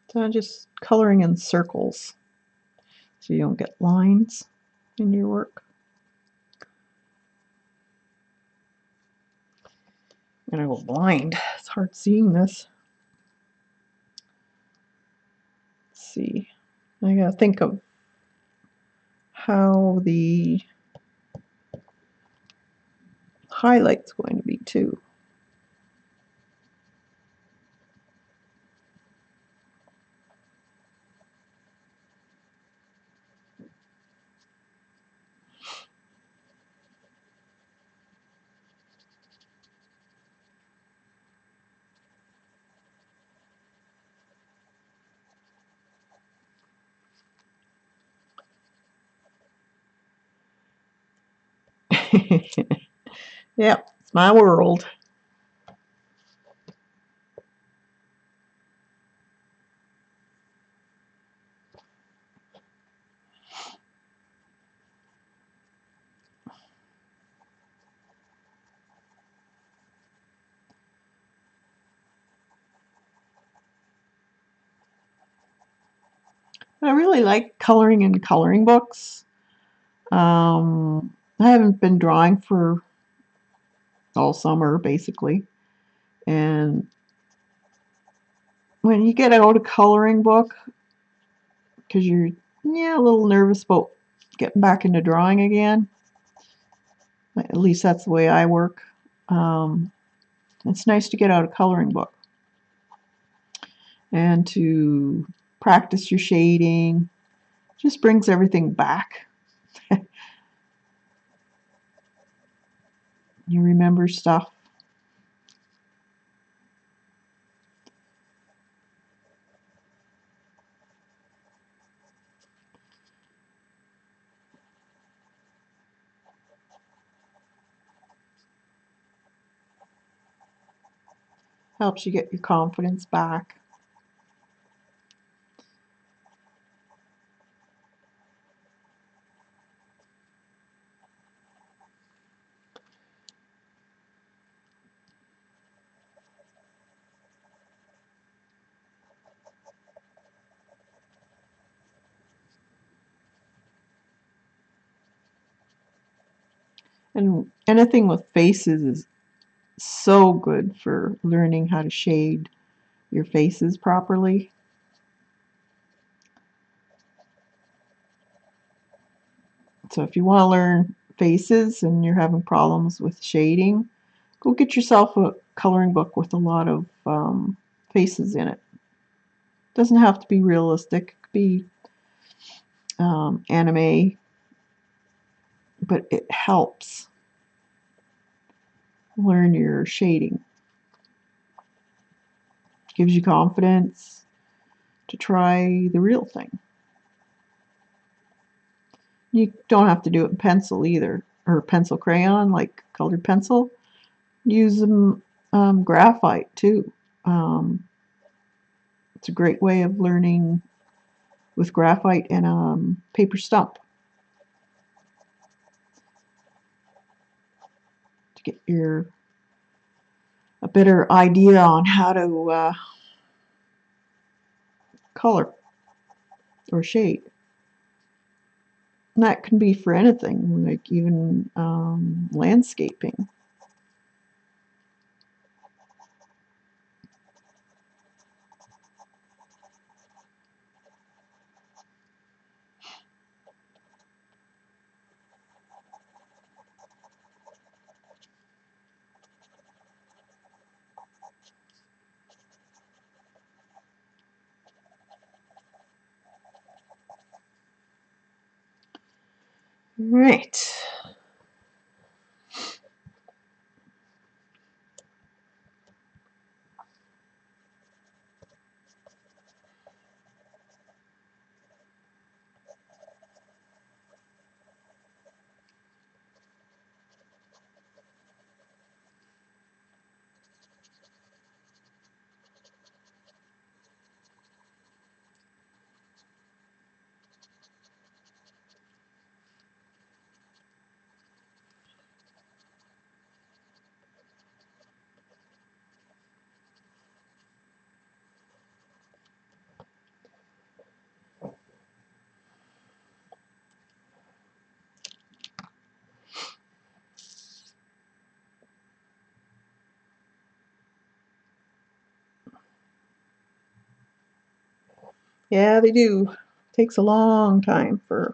so I'm just coloring in circles so you don't get lines in your work. I'm gonna go blind. It's hard seeing this. Let's see. I gotta think of how the highlight's going to be too. Yep, it's my world. I really like coloring in coloring books. I haven't been drawing for all summer basically, and when you get out a coloring book, because you're a little nervous about getting back into drawing again. At least that's the way I work. Um, it's nice to get out a coloring book and to practice your shading. Just brings everything back. You remember stuff. Helps you get your confidence back. And anything with faces is so good for learning how to shade your faces properly. So if you want to learn faces and you're having problems with shading, go get yourself a coloring book with a lot of faces in it. Doesn't have to be realistic. It could be anime, but it helps learn your shading. Gives you confidence to try the real thing. You don't have to do it in pencil either, or pencil crayon, like colored pencil. Use graphite too. It's a great way of learning with graphite and paper stump to get a better idea on how to color or shade. And that can be for anything, like even landscaping. Right. Yeah, they do. Takes a long time for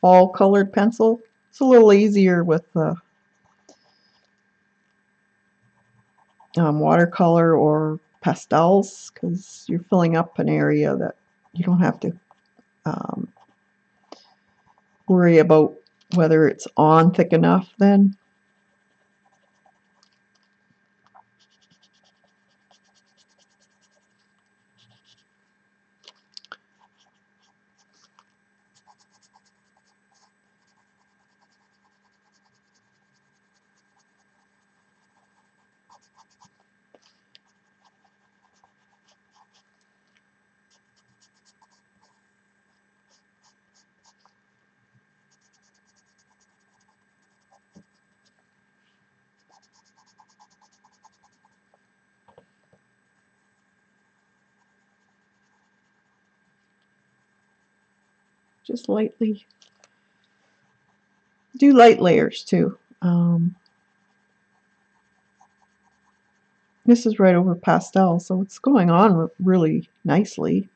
all colored pencil. It's a little easier with watercolor or pastels because you're filling up an area that you don't have to um, worry about whether it's on thick enough then. Just lightly. Do light layers too. This is right over pastel, so it's going on really nicely.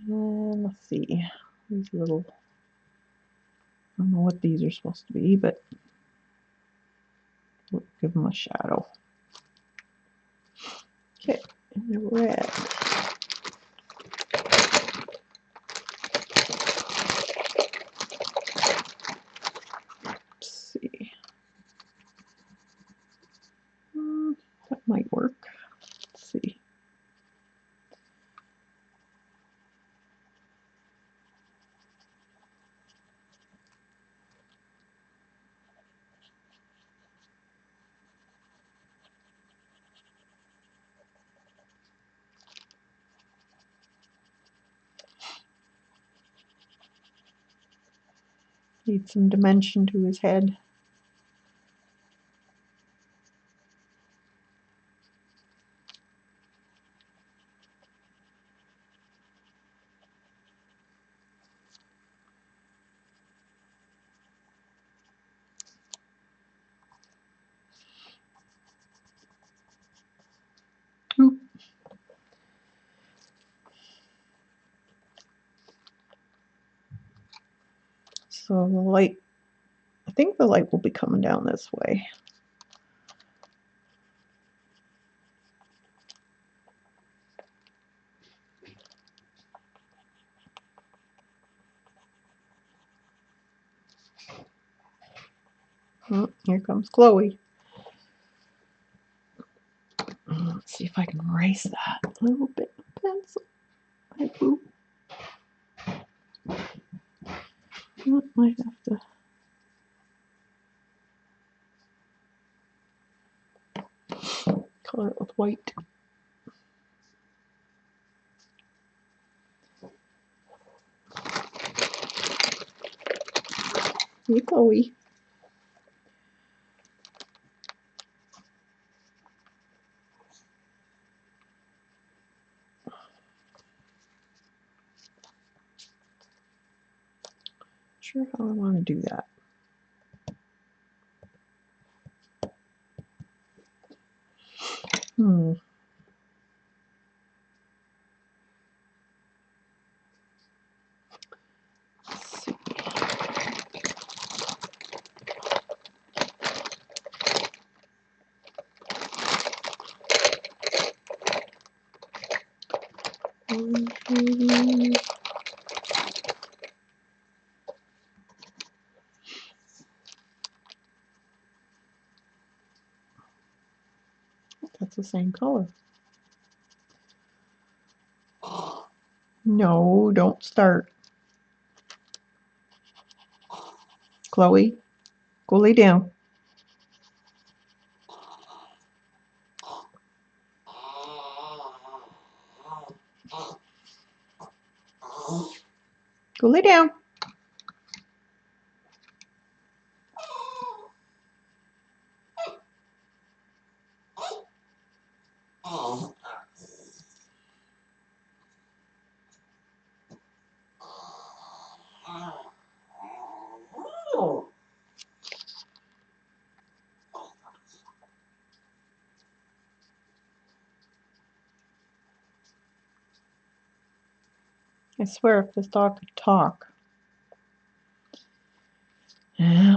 And let's see, these little, I don't know what these are supposed to be, but we'll give them a shadow. Okay, and the red. Let's see. That might work. Let's see. Need some dimension to his head. Oop. So the light, I think the light will be coming down this way. Oh, here comes Chloe. erase that little bit of pencil. Hey, boo. I might have to. Color it with white. Hey, Chloe. Sure how I want to do that. Let's see. That's the same color. No, don't start. Chloe, go lay down. Go lay down. I swear if this dog could talk. Yeah.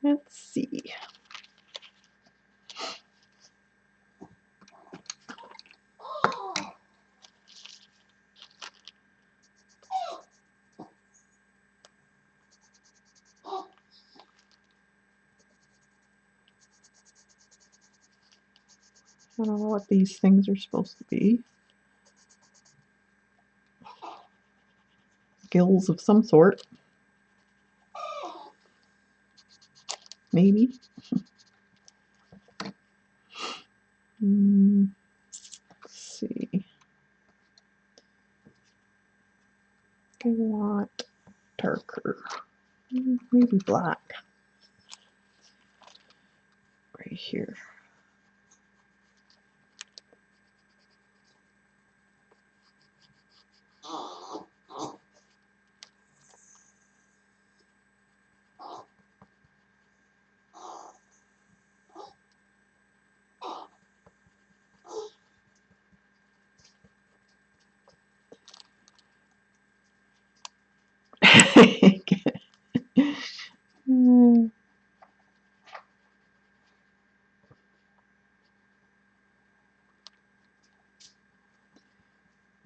Let's see. I don't know what these things are supposed to be. Gills of some sort. Maybe. Let's see. I want darker. Maybe black. Right here.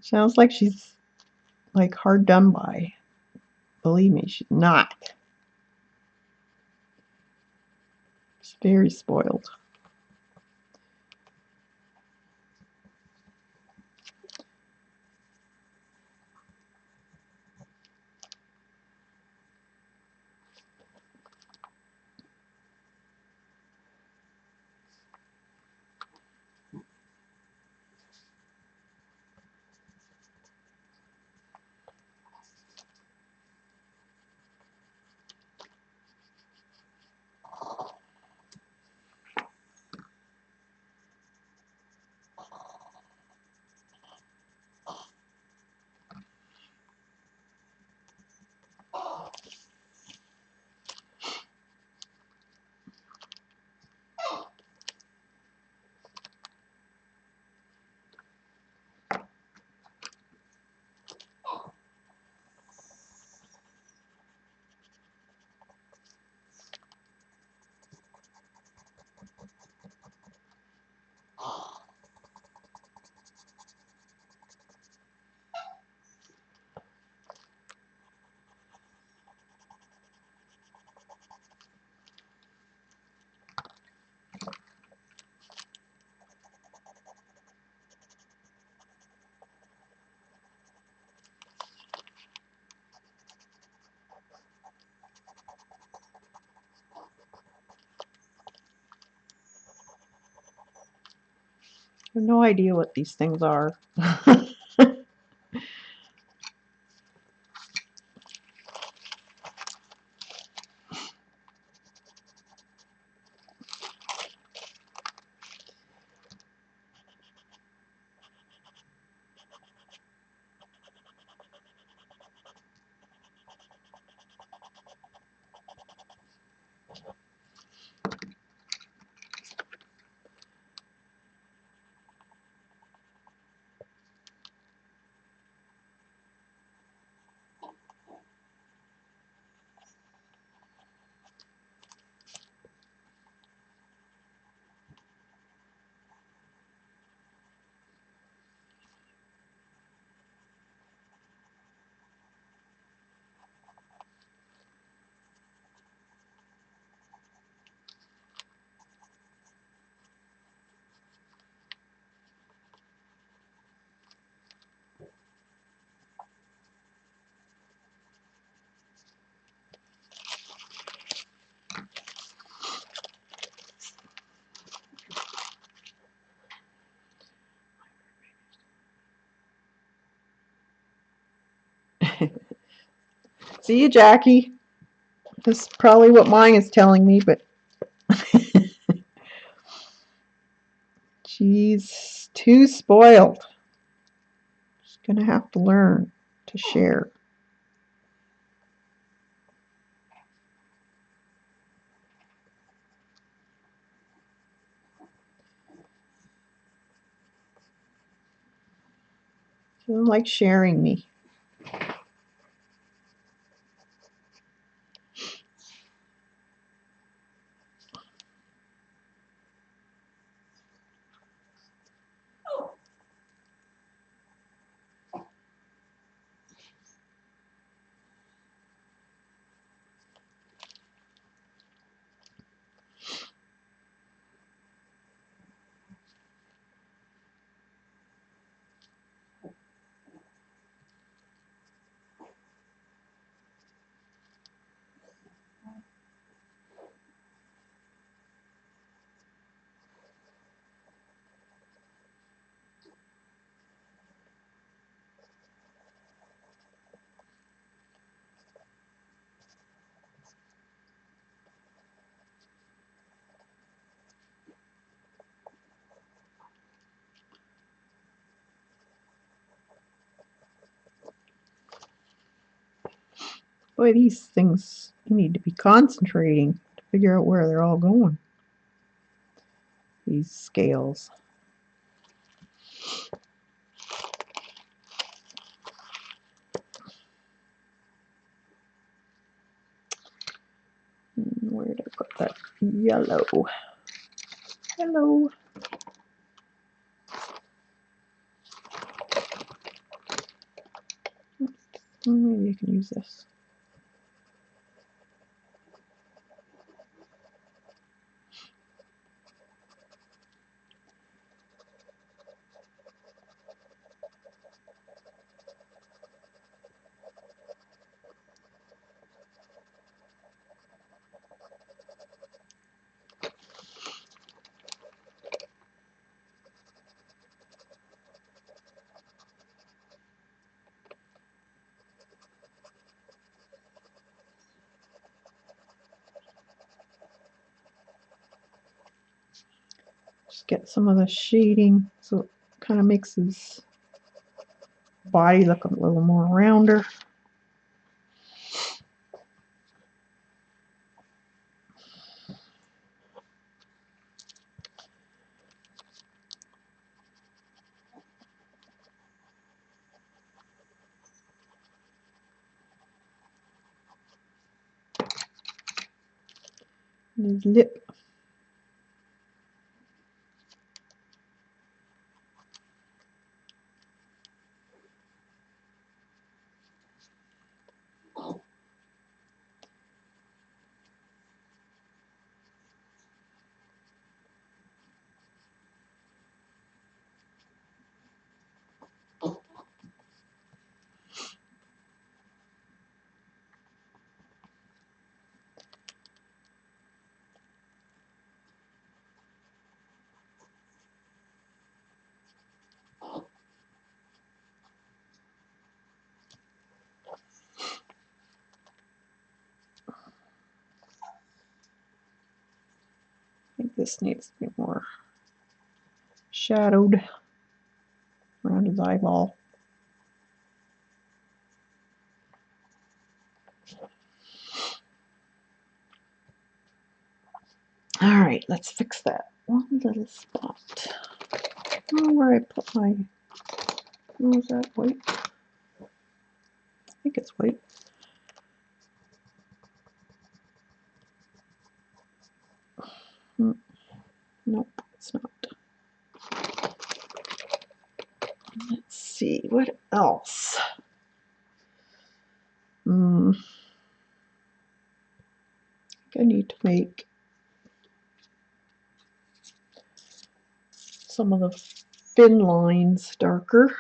Sounds like she's like hard done by. Believe me, she's not. She's very spoiled. have no idea what these things are. See you, Jackie. This is probably what mine is telling me, but she's too spoiled. She's going to have to learn to share. She doesn't like sharing me. Boy, these things, you need to be concentrating to figure out where they're all going. These scales. Where did I put that yellow? Hello. Maybe I can use this. Just get some of the shading so it kind of makes his body look a little more rounder. And his lip. think this needs to be more shadowed around his eyeball. Alright, let's fix that one little spot. Oh, where I put my... Oh, is that white? I think it's white. Nope, it's not. Let's see, what else? I think I need to make some of the fin lines darker.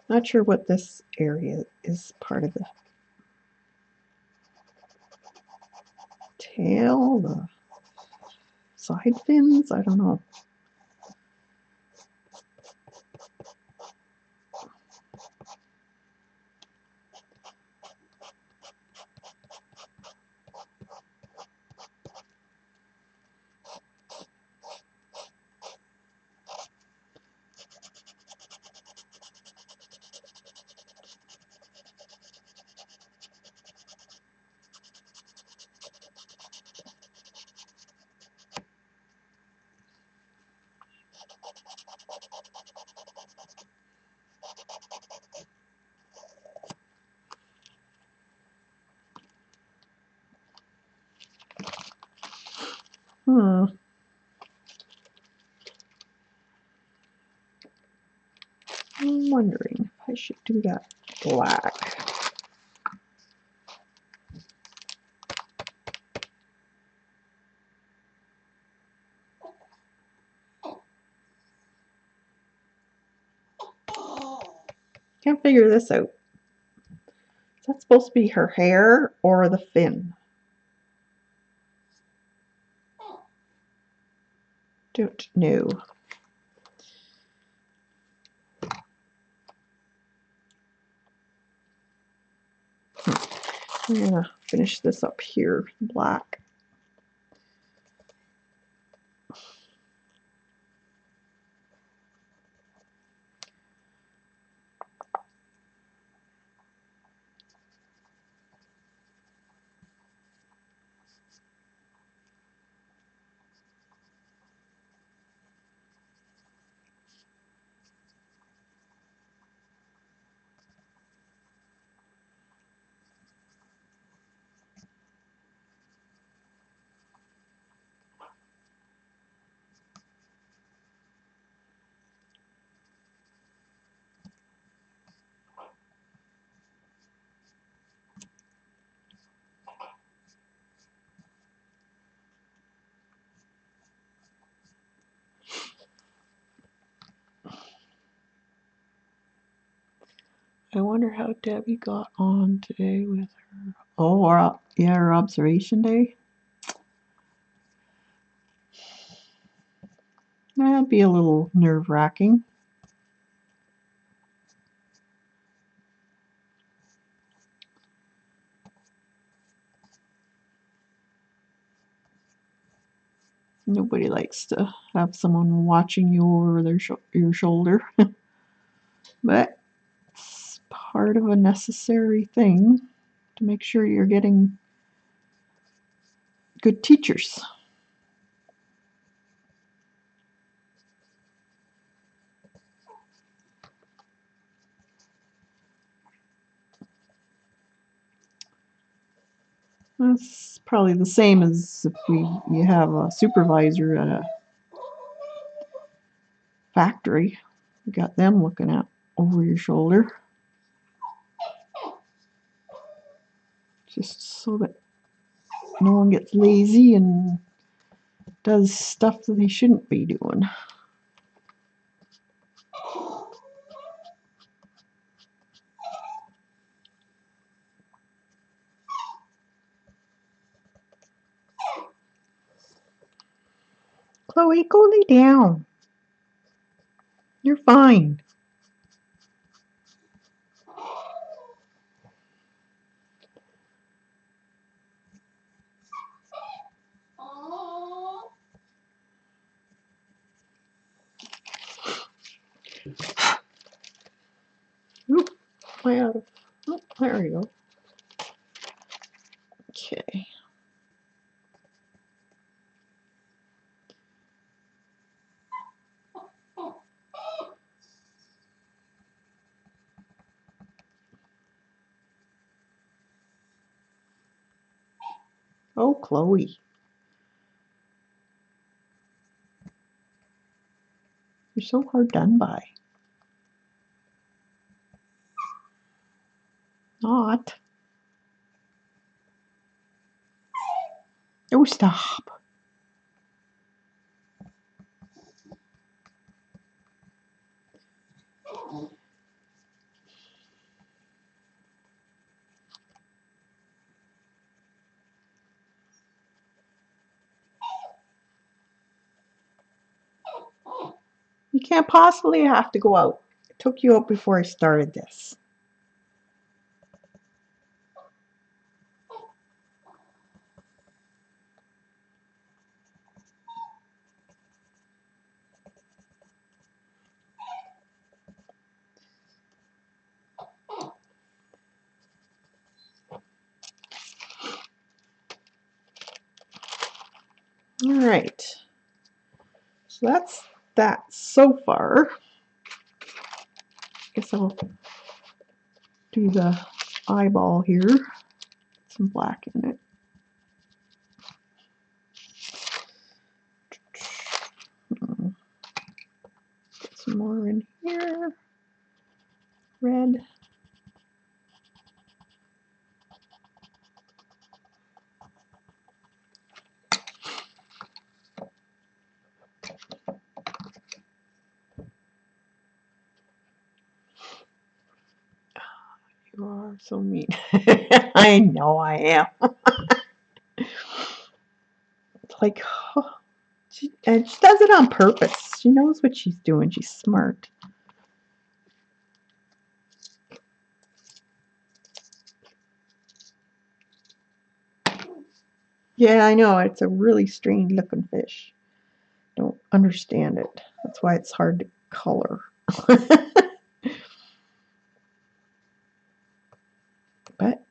Not sure what this area is part of the tail, the side fins, I don't know. I'm wondering if I should do that black. Can't figure this out. Is that supposed to be her hair or the fin? Don't know. I'm gonna finish this up here, black. I wonder how Debbie got on today with her. Oh, yeah, her observation day. That'd be a little nerve-wracking. Nobody likes to have someone watching you over your shoulder. But it's part of a necessary thing to make sure you're getting good teachers. That's probably the same as if you have a supervisor at a factory. You got them looking at over your shoulder. Just so that no one gets lazy and does stuff that they shouldn't be doing. Chloe, go lay down. You're fine. Oop, I out of. Oh, there we go. Okay. Oh, Chloe. You're so hard done by. Not. Oh, stop. You can't possibly have to go out. I took you out before I started this. All right. So that's that so far. Guess I'll do the eyeball here. Some black in it. Get some more in here. Red. You are so mean. I know I am. It's like, oh, and she does it on purpose. She knows what she's doing. She's smart. Yeah, I know. It's a really strange looking fish. Don't understand it. That's why it's hard to color. But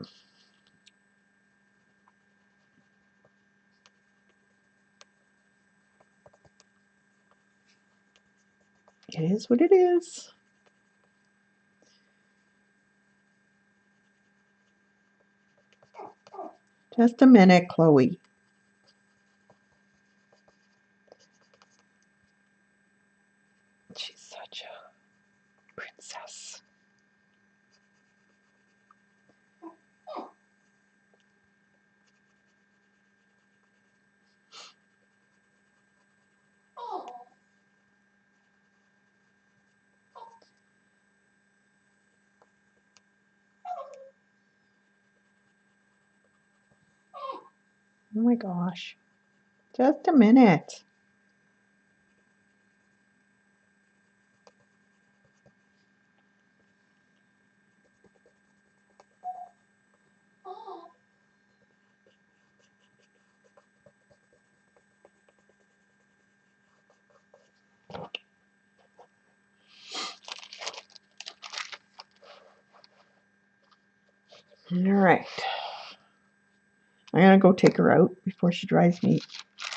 it is what it is. Just a minute, Chloe. She's such a princess. Oh my gosh. Just a minute. All right. I'm going to go take her out before she drives me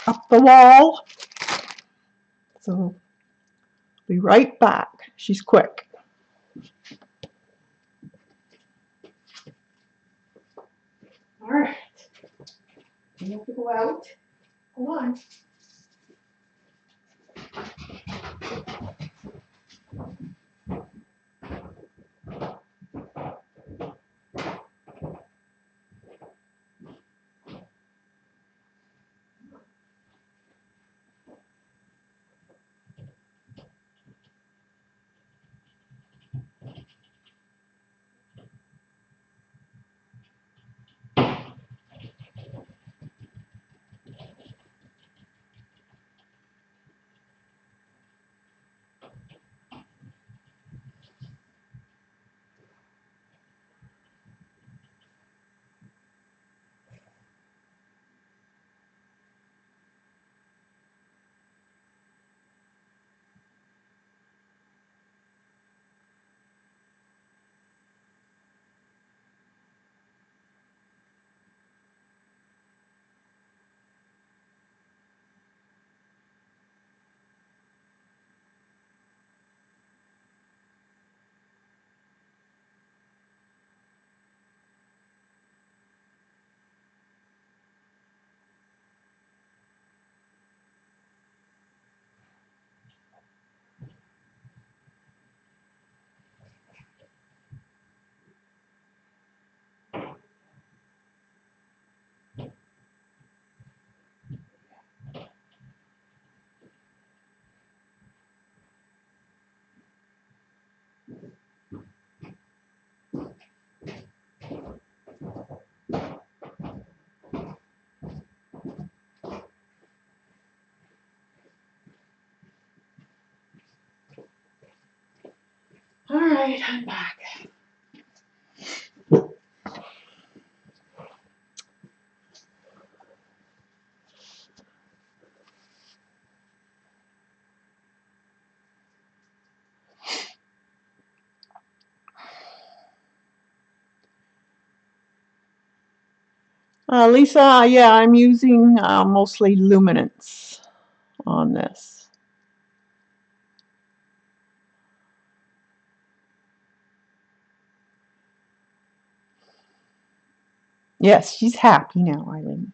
up the wall. So, be right back. She's quick. All right. You have to go out. Hold on. Alright, I'm back. Lisa, yeah, I'm using mostly luminance on this. Yes, she's happy now, Eileen.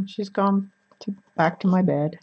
She's gone back to my bed.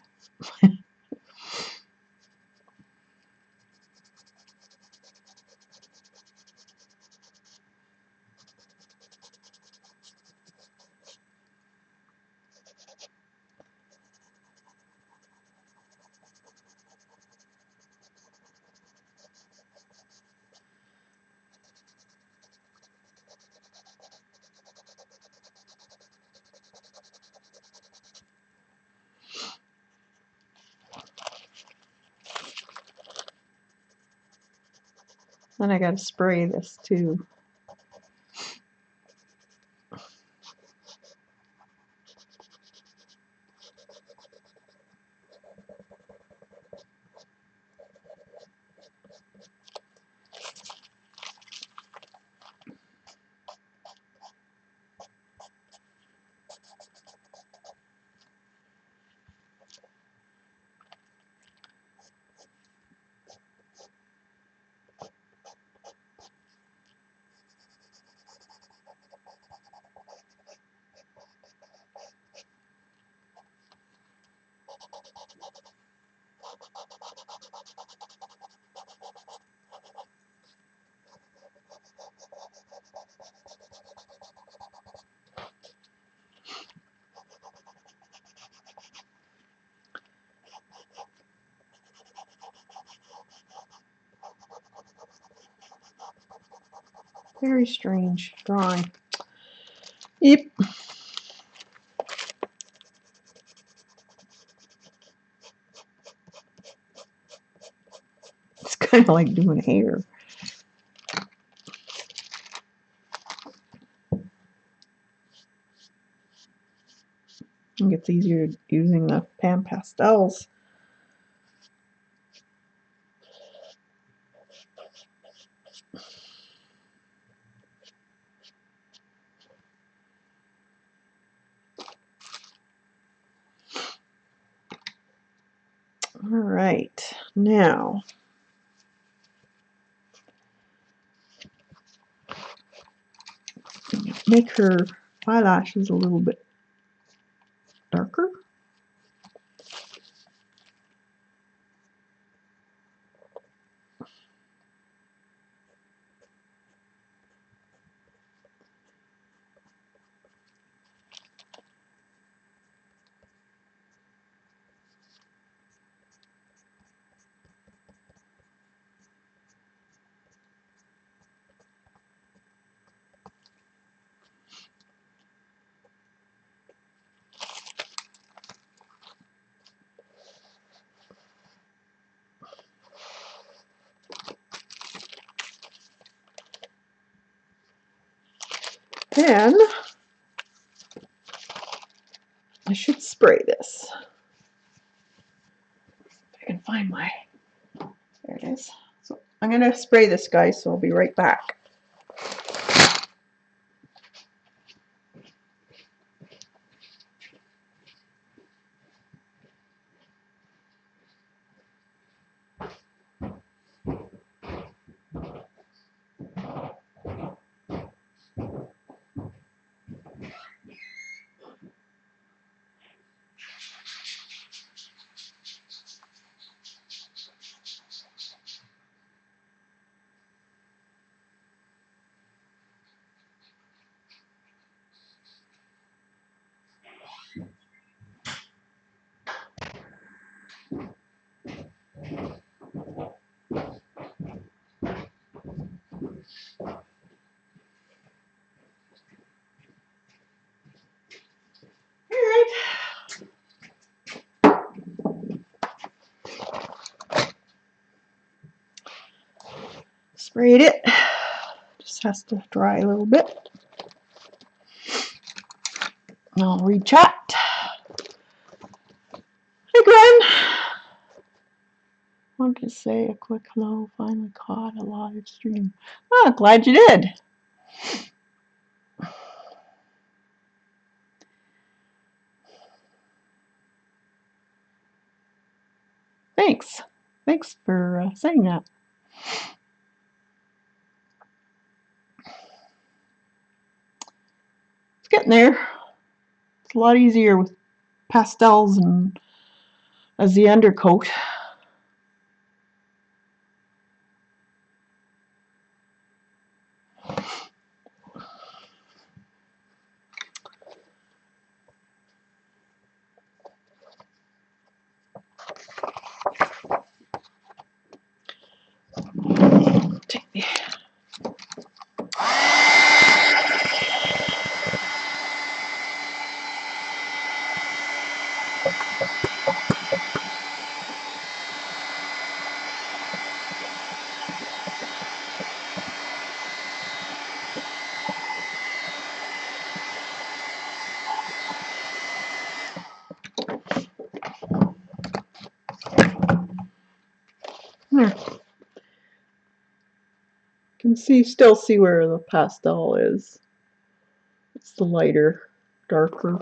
Then I got to spray this too. Very strange drawing. Yep. It's kind of like doing hair. I think it's easier using the pan pastels. All right, now make her eyelashes a little bit darker. Then I should spray this. If I can find my, there it is. So I'm going to spray this, guys, so I'll be right back. Sprayed it. Just has to dry a little bit. I'll read chat. Hey, Glenn. I want to say a quick hello. Finally caught a live stream. Oh, glad you did. Thanks. Thanks for saying that. It's getting there. It's a lot easier with pastels and as the undercoat. Take the there. You can still see where the pastel is. It's the lighter, darker.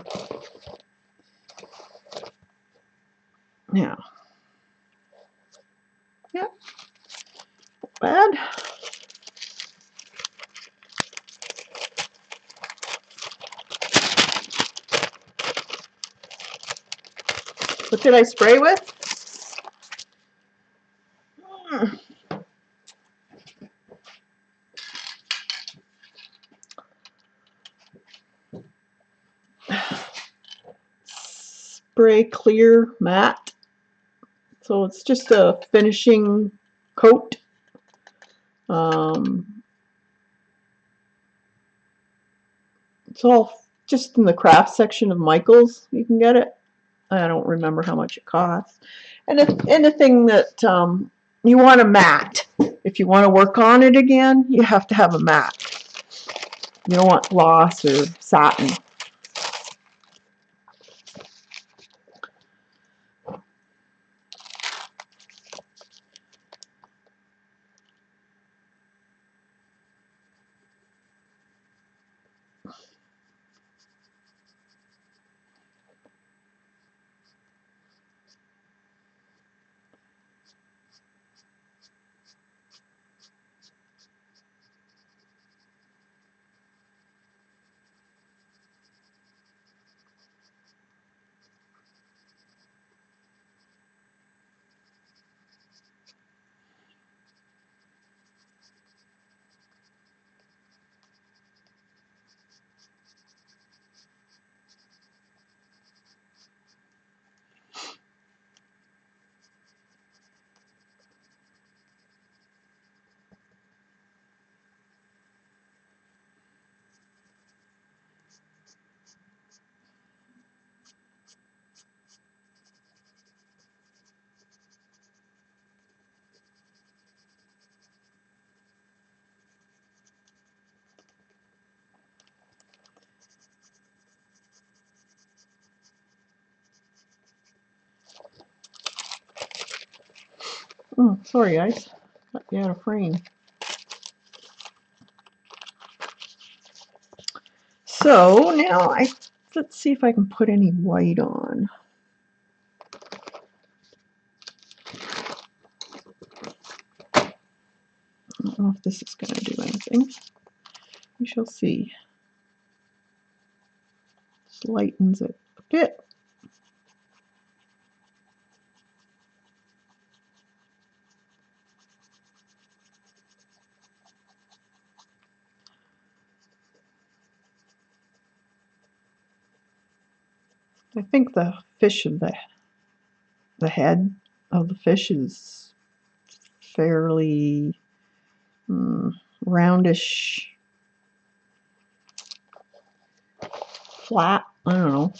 Yeah. Yep. Not bad. What did I spray with? Spray clear matte. So it's just a finishing coat. It's all just in the craft section of Michael's. You can get it. I don't remember how much it costs. And anything that you want a matte. If you want to work on it again, you have to have a matte. You don't want gloss or satin. Oh, sorry guys. Thought you had a frame. So now let's see if I can put any white on. I don't know if this is going to do anything. We shall see. Just lightens it a bit. I think the fish of the head of the fish is fairly roundish, flat. I don't know.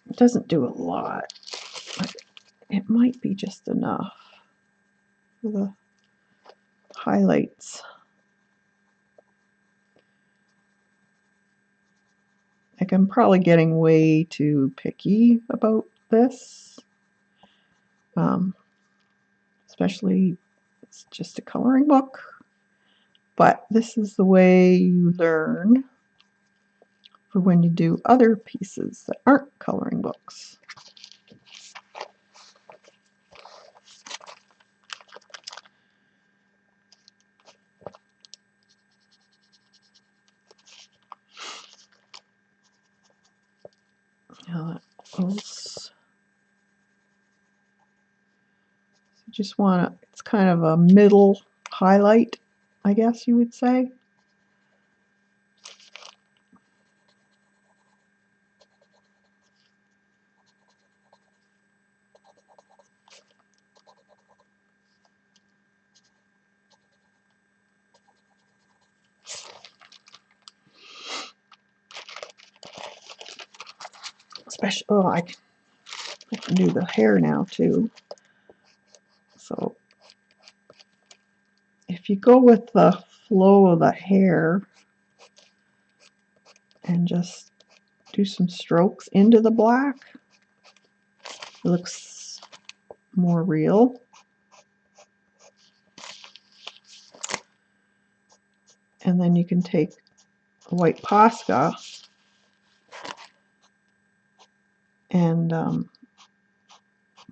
It doesn't do a lot, but it might be just enough for the highlights. Like, I'm probably getting way too picky about this. Especially, it's just a coloring book. But this is the way you learn for when you do other pieces that aren't coloring books. Now that goes. You just want to, it's kind of a middle highlight, I guess you would say. Especially, oh, I can do the hair now too. So if you go with the flow of the hair and just do some strokes into the black, it looks more real. And then you can take a white Posca and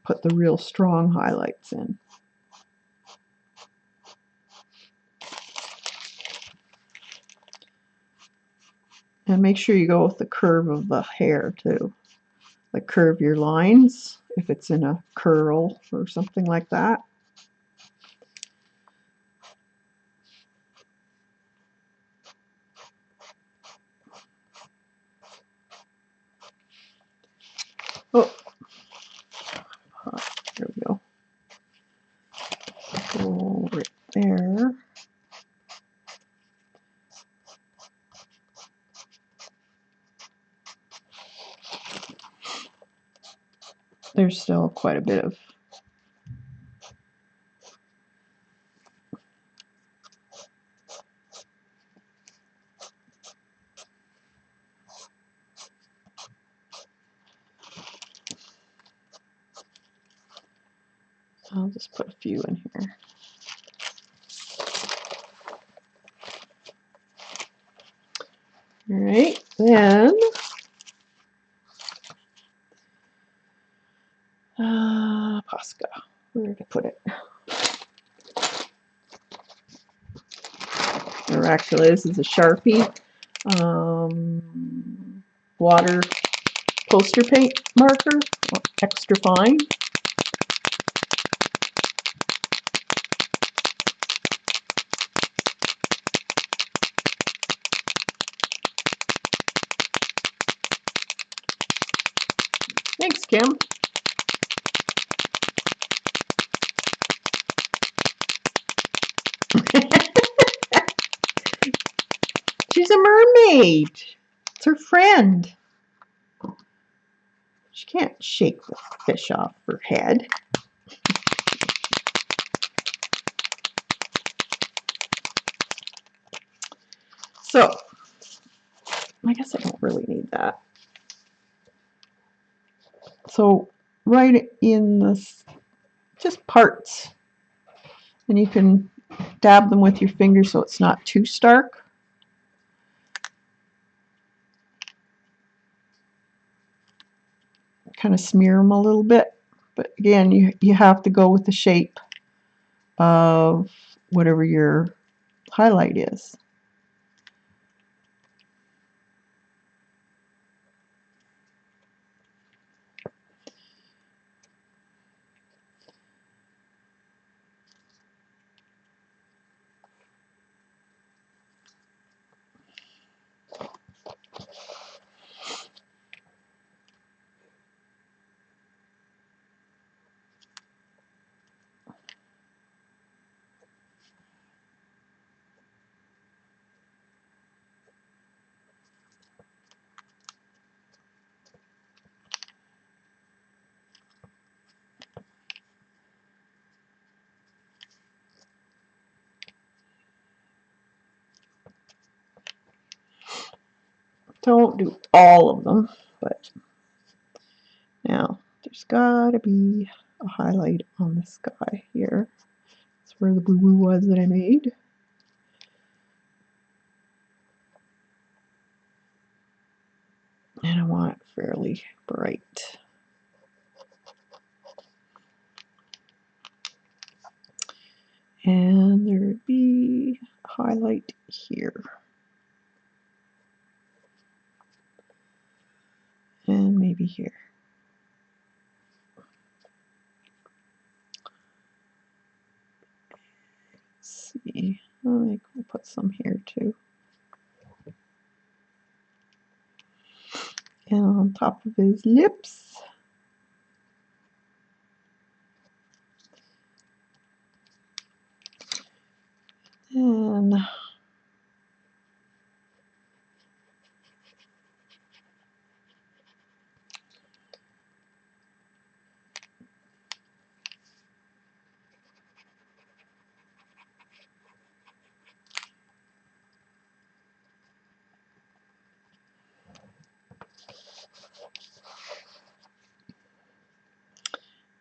put the real strong highlights in. And make sure you go with the curve of the hair too. Like, curve your lines if it's in a curl or something like that. Oh, there we go. Go right there. There's still quite a bit of I'll just put a few in here. All right, then Posca. Where to put it? Or actually, this is a Sharpie water poster paint marker, extra fine. Thanks, Kim. She's a mermaid. It's her friend. She can't shake the fish off her head. So, I guess I don't really need that. So, right in the, just parts. And you can dab them with your finger so it's not too stark. Kind of smear them a little bit. But again, you have to go with the shape of whatever your highlight is. Don't do all of them, but now there's gotta be a highlight on this guy here. That's where the boo-boo was that I made. And I want it fairly bright. And there would be a highlight here. And maybe here. Let's see. I think we'll put some here too. And on top of his lips.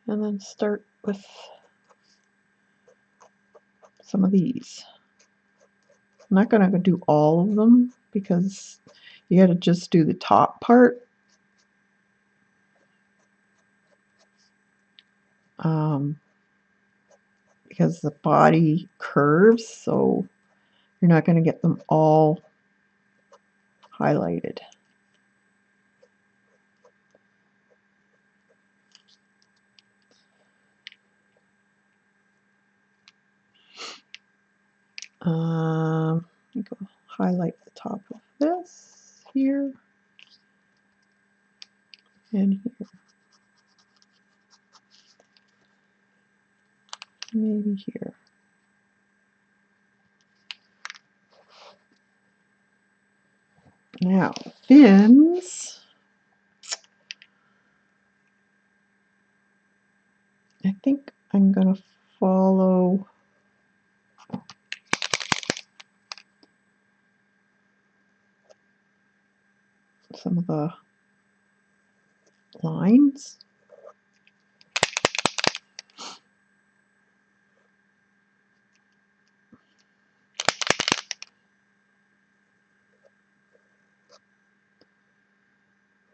And then start with some of these. I'm not going to do all of them because you got to just do the top part. Because the body curves, so you're not going to get them all highlighted. Go highlight the top of this here and here. Maybe here. Now, fins. I think I'm going to follow some of the lines.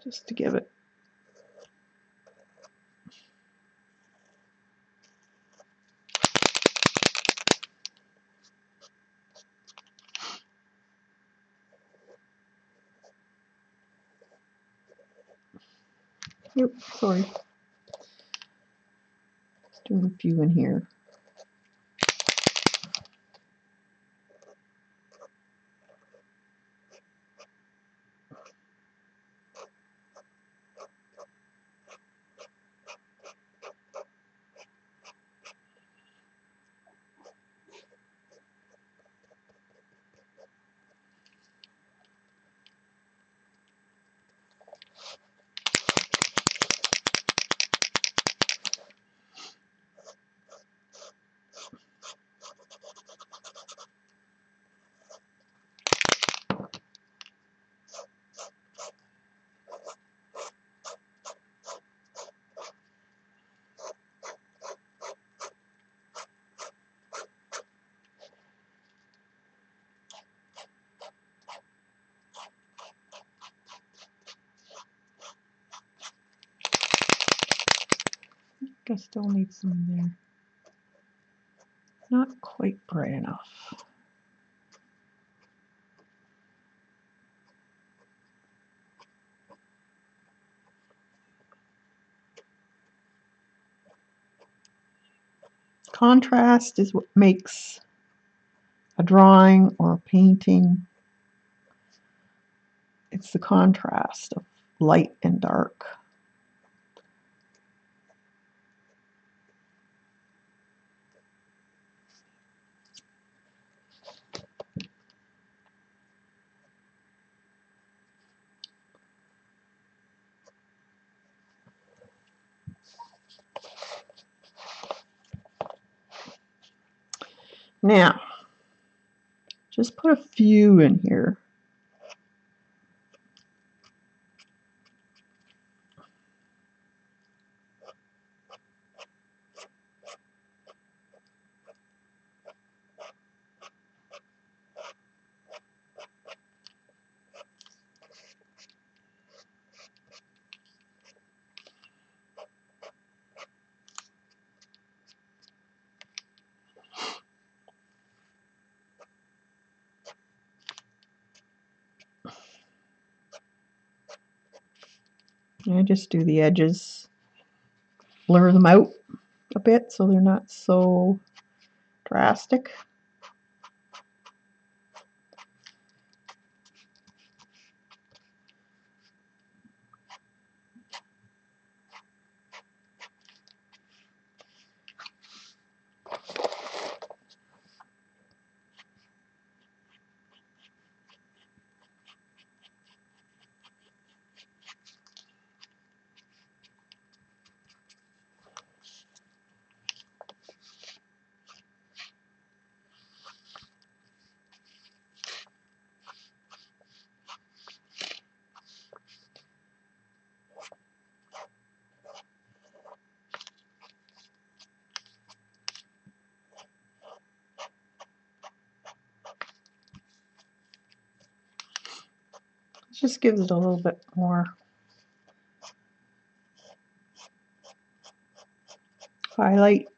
Just to give it Oops, sorry. Just doing a few in here. I still need some there. Not quite bright enough. Contrast is what makes a drawing or a painting. It's the contrast of light and dark. Now, just put a few in here. I just do the edges, blur them out a bit so they're not so drastic. It just gives it a little bit more highlight.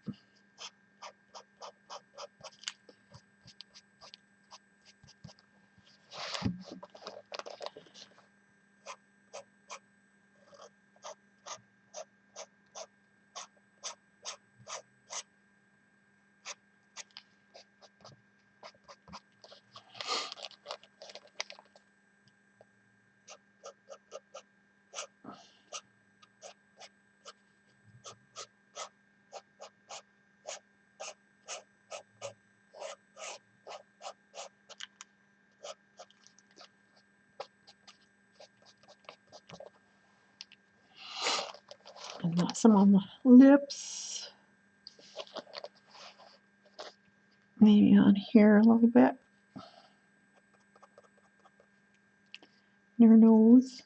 And got some on the lips. Maybe on here a little bit. Their nose.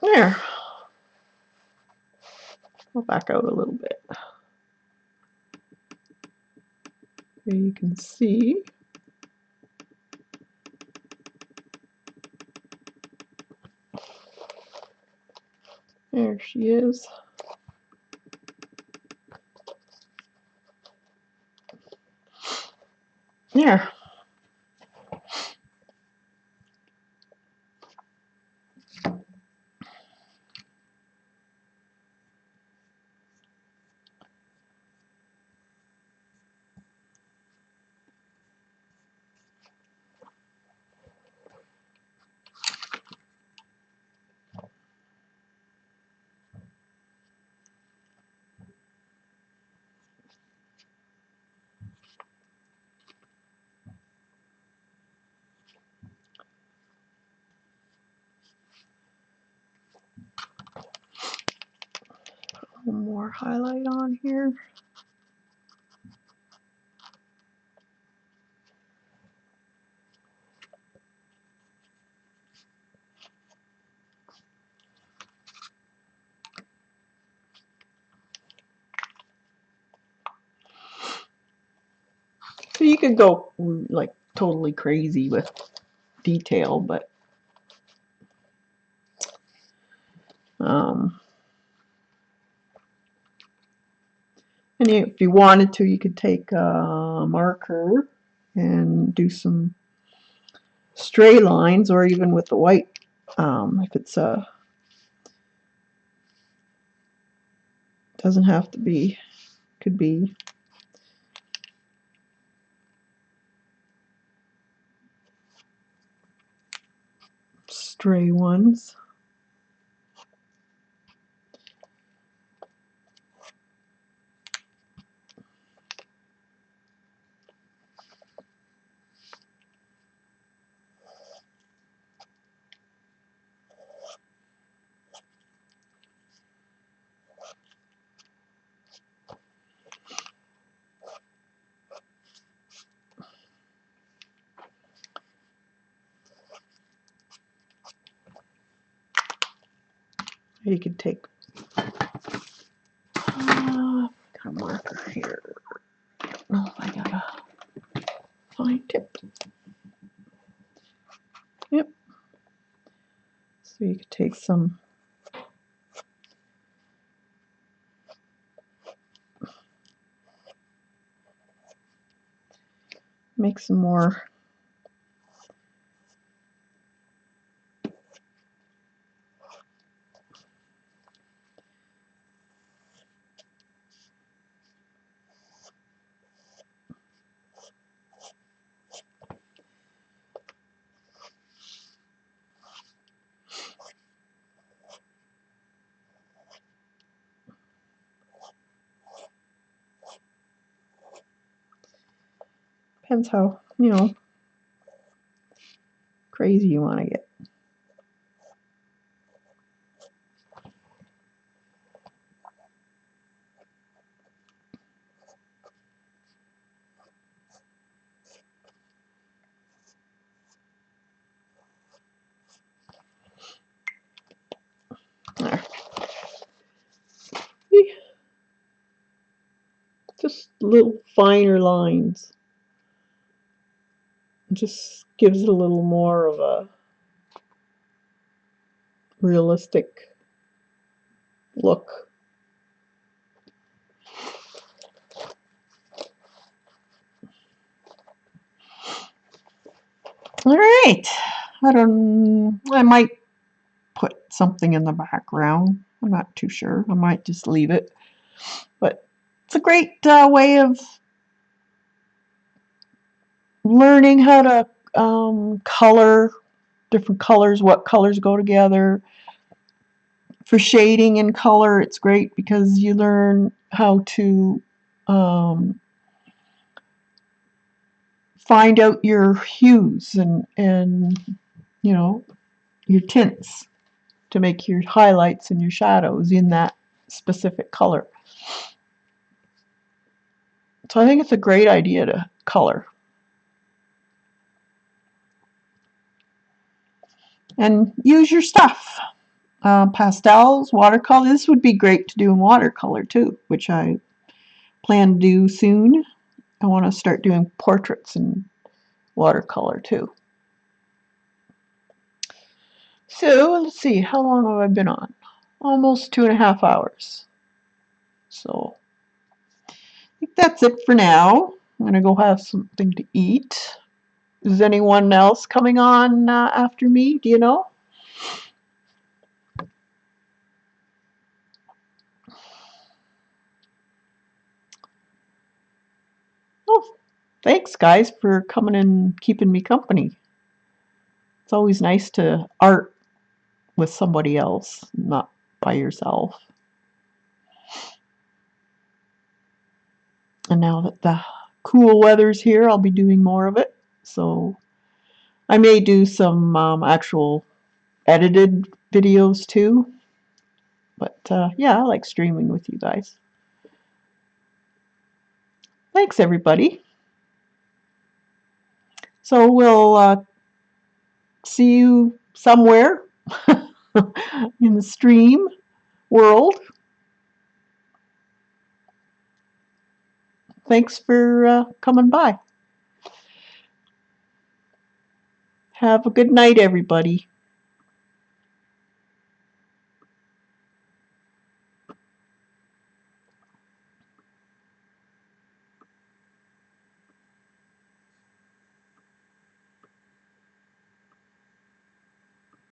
There. Go back out a little bit. Here you can see. There she is. There. One more highlight on here. So you could go like totally crazy with detail, but and if you wanted to, you could take a marker and do some stray lines, or even with the white, if it's doesn't have to be, could be stray ones. You could take got a marker here. Oh, I gotta find it. Yep. So you could take some make some more depends how, crazy you want to get. There. Just little finer lines. It just gives it a little more of a realistic look. All right. I might put something in the background. I'm not too sure. I might just leave it. But it's a great way of learning how to color different colors, what colors go together. For shading and color, it's great because you learn how to find out your hues and your tints to make your highlights and your shadows in that specific color. So I think it's a great idea to color. And use your stuff. Pastels, watercolor. This would be great to do in watercolor too, which I plan to do soon. I want to start doing portraits in watercolor too. So let's see, how long have I been on? Almost 2.5 hours. So I think that's it for now. I'm gonna go have something to eat. Is anyone else coming on after me? Do you know? Oh, thanks guys for coming and keeping me company. It's always nice to art with somebody else, not by yourself. And now that the cool weather's here, I'll be doing more of it. So I may do some actual edited videos too. But yeah, I like streaming with you guys. Thanks, everybody. So we'll see you somewhere in the stream world. Thanks for coming by. Have a good night, everybody.